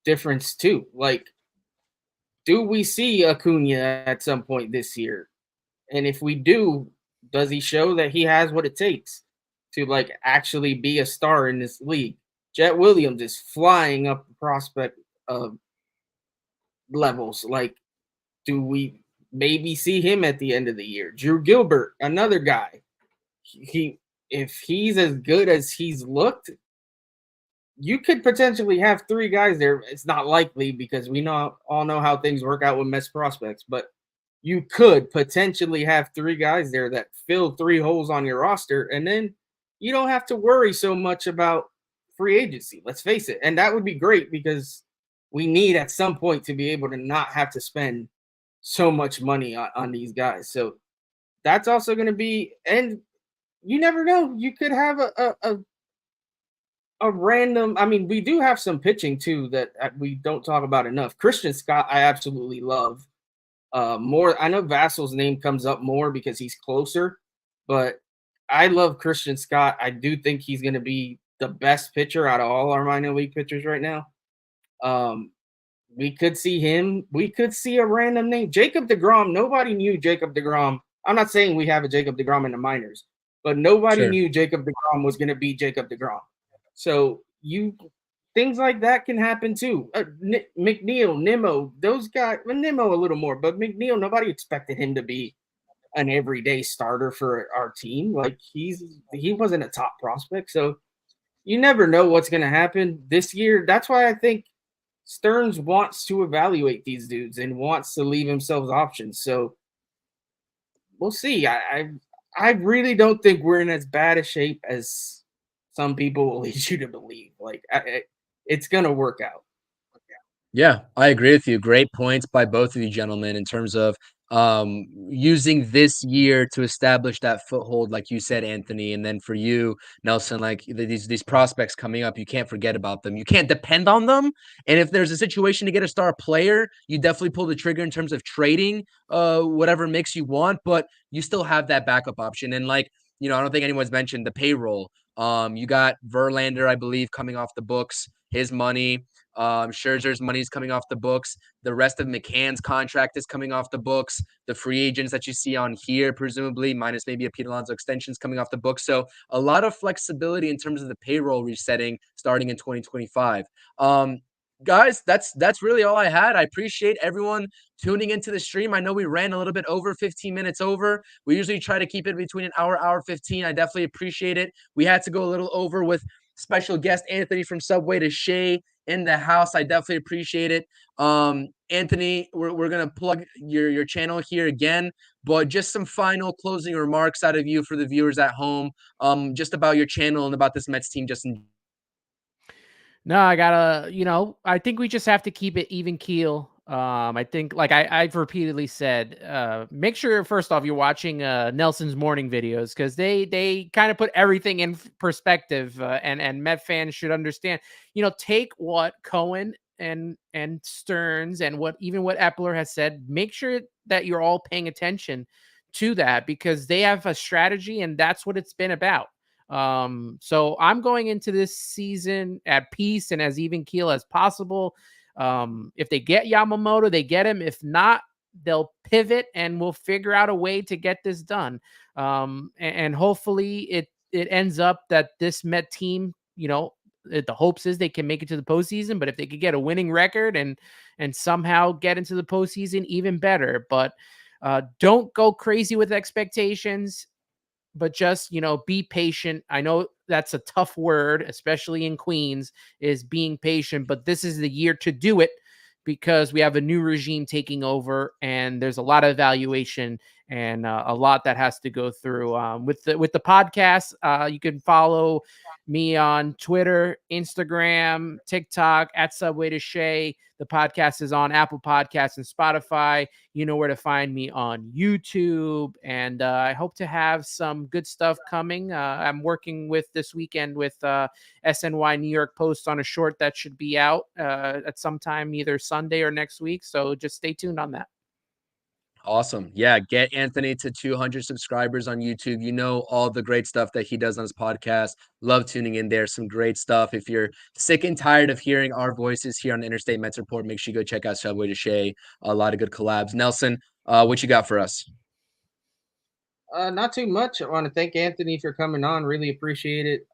difference too. Like, do we see Acuna at some point this year? And if we do, does he show that he has what it takes to like actually be a star in this league? Jet Williams is flying up the prospect levels. Like, do we maybe see him at the end of the year? Drew Gilbert, another guy. If he's as good as he's looked, you could potentially have 3 guys there. It's not likely because we all know how things work out with Mets prospects, but you could potentially have 3 guys there that fill 3 holes on your roster, and then you don't have to worry so much about free agency. Let's face it. And that would be great because we need at some point to be able to not have to spend so much money on these guys. So that's also going to be, and you never know. You could have a random. I mean, we do have some pitching too that we don't talk about enough. Christian Scott, I absolutely love. More, I know Vassal's name comes up more because he's closer, but I love Christian Scott. I do think he's going to be the best pitcher out of all our minor league pitchers right now. We could see him. We could see a random name. Jacob deGrom. Nobody knew Jacob deGrom. I'm not saying we have a Jacob deGrom in the minors, but nobody knew Jacob deGrom was going to be Jacob deGrom. So things like that can happen too. McNeil, Nimmo, those guys. Well, Nimmo a little more, but McNeil, nobody expected him to be an everyday starter for our team. Like he wasn't a top prospect. So you never know what's going to happen this year. That's why I think Stearns wants to evaluate these dudes and wants to leave himself options. So we'll see. I really don't think we're in as bad a shape as some people will lead you to believe. Like it's going to work out. Yeah, I agree with you. Great points by both of you gentlemen in terms of using this year to establish that foothold, like you said, Anthony, and then for you, Nelson, like these prospects coming up, you can't forget about them. You can't depend on them. And if there's a situation to get a star player, you definitely pull the trigger in terms of trading whatever mix you want, but you still have that backup option. And like, I don't think anyone's mentioned the payroll. You got Verlander, I believe, coming off the books, his money. Scherzer's money is coming off the books. The rest of McCann's contract is coming off the books. The free agents that you see on here, presumably, minus maybe a Pete Alonso extension, is coming off the books. So a lot of flexibility in terms of the payroll resetting starting in 2025. Guys, that's really all I had. I appreciate everyone tuning into the stream. I know we ran a little bit over 15 minutes over. We usually try to keep it between an hour 15. I definitely appreciate it. We had to go a little over with special guest Anthony from Subway To Shea in the house. I definitely appreciate it. Anthony, we're gonna plug your channel here again, but just some final closing remarks out of you for the viewers at home, just about your channel and about this Mets team. No, I gotta, I think we just have to keep it even keel. I think, like I've repeatedly said, make sure first off you're watching Nelson's morning videos because they kind of put everything in perspective, and Met fans should understand. Take what Cohen and Stearns and what Epler has said. Make sure that you're all paying attention to that because they have a strategy and that's what it's been about. So I'm going into this season at peace and as even keel as possible. If they get Yamamoto, they get him. If not, they'll pivot and we'll figure out a way to get this done. And hopefully it ends up that this Met team, the hopes is they can make it to the postseason, but if they could get a winning record and somehow get into the postseason, even better. But don't go crazy with expectations, but just, be patient. I know that's a tough word, especially in Queens, is being patient, but this is the year to do it because we have a new regime taking over and there's a lot of evaluation and a lot that has to go through. With the podcast, you can follow me on Twitter, Instagram, TikTok at Subway To Shea. The podcast is on Apple Podcasts and Spotify. You know where to find me on YouTube. And I hope to have some good stuff coming. I'm working this weekend with SNY New York Post on a short that should be out at some time, either Sunday or next week. So just stay tuned on that. Awesome. Yeah, get Anthony to 200 subscribers on YouTube. All the great stuff that he does on his podcast. Love tuning in there. Some great stuff. If you're sick and tired of hearing our voices here on the Interstate Mets Report, make sure you go check out Subway To Shea. A lot of good collabs. Nelson, what you got for us? Not too much. I want to thank Anthony for coming on. Really appreciate it.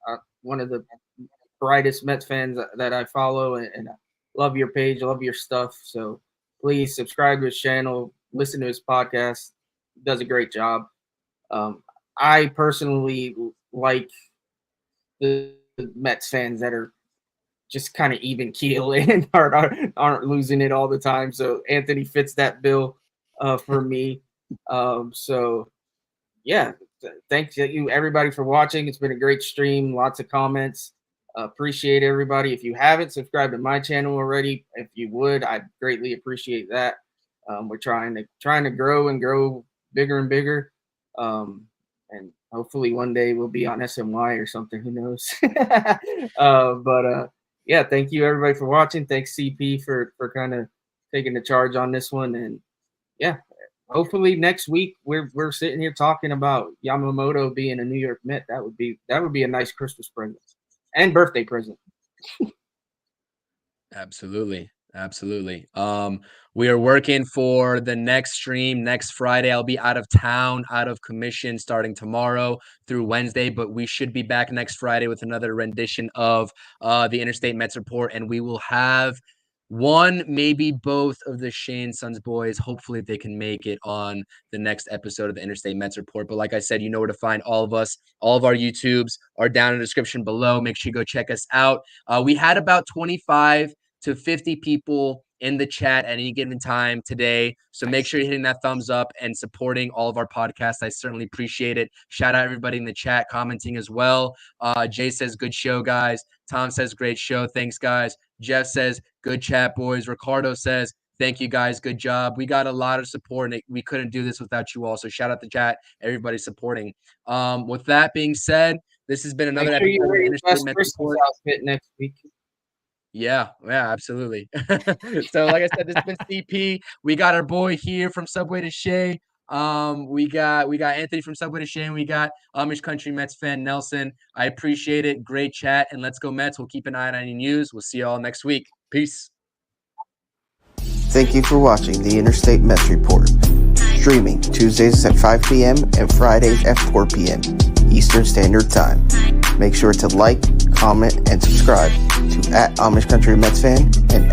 One of the brightest Mets fans that I follow, and I love your page. I love your stuff. So please subscribe to his channel. Listen to his podcast. He does a great job. I personally like the Mets fans that are just kind of even keel and aren't losing it all the time. So Anthony fits that bill for me. So yeah, thank you everybody for watching. It's been a great stream, lots of comments. Appreciate everybody. If you haven't subscribed to my channel already, if you would, I'd greatly appreciate that. We're trying to grow and grow bigger and bigger. And hopefully one day we'll be on SNY or something, who knows. But yeah, thank you everybody for watching. Thanks CP for kind of taking the charge on this one. And yeah, hopefully next week we're sitting here talking about Yamamoto being a New York Met. That would be a nice Christmas present and birthday present. Absolutely. We are working for the next stream next Friday. I'll be out of town, out of commission starting tomorrow through Wednesday, but we should be back next Friday with another rendition of the Interstate Mets Report, and we will have one, maybe both of the Shane Sons boys. Hopefully they can make it on the next episode of the Interstate Mets Report. But like I said, you know where to find all of us. All of our YouTubes are down in the description below. Make sure you go check us out. We had about 25 to 50 people in the chat at any given time today. So make sure you're hitting that thumbs up and supporting all of our podcasts. I certainly appreciate it. Shout out everybody in the chat commenting as well. Jay says, good show, guys. Tom says, great show. Thanks, guys. Jeff says, good chat, boys. Ricardo says, thank you, guys. Good job. We got a lot of support, and we couldn't do this without you all. So shout out the chat, everybody supporting. With that being said, this has been another episode of Interstate Mets Report next week. Yeah, absolutely. So like I said, this has been CP. We got our boy here from Subway To Shea. We got Anthony from Subway To Shea, and we got Amish Country Mets fan Nelson. I appreciate it. Great chat, and let's go Mets. We'll keep an eye on any news. We'll see you all next week. Peace. Thank you for watching the Interstate Mets Report. Streaming Tuesdays at 5 p.m. and Fridays at 4 p.m. Eastern Standard Time. Make sure to like, comment, and subscribe to @Amish Country Mets Fan and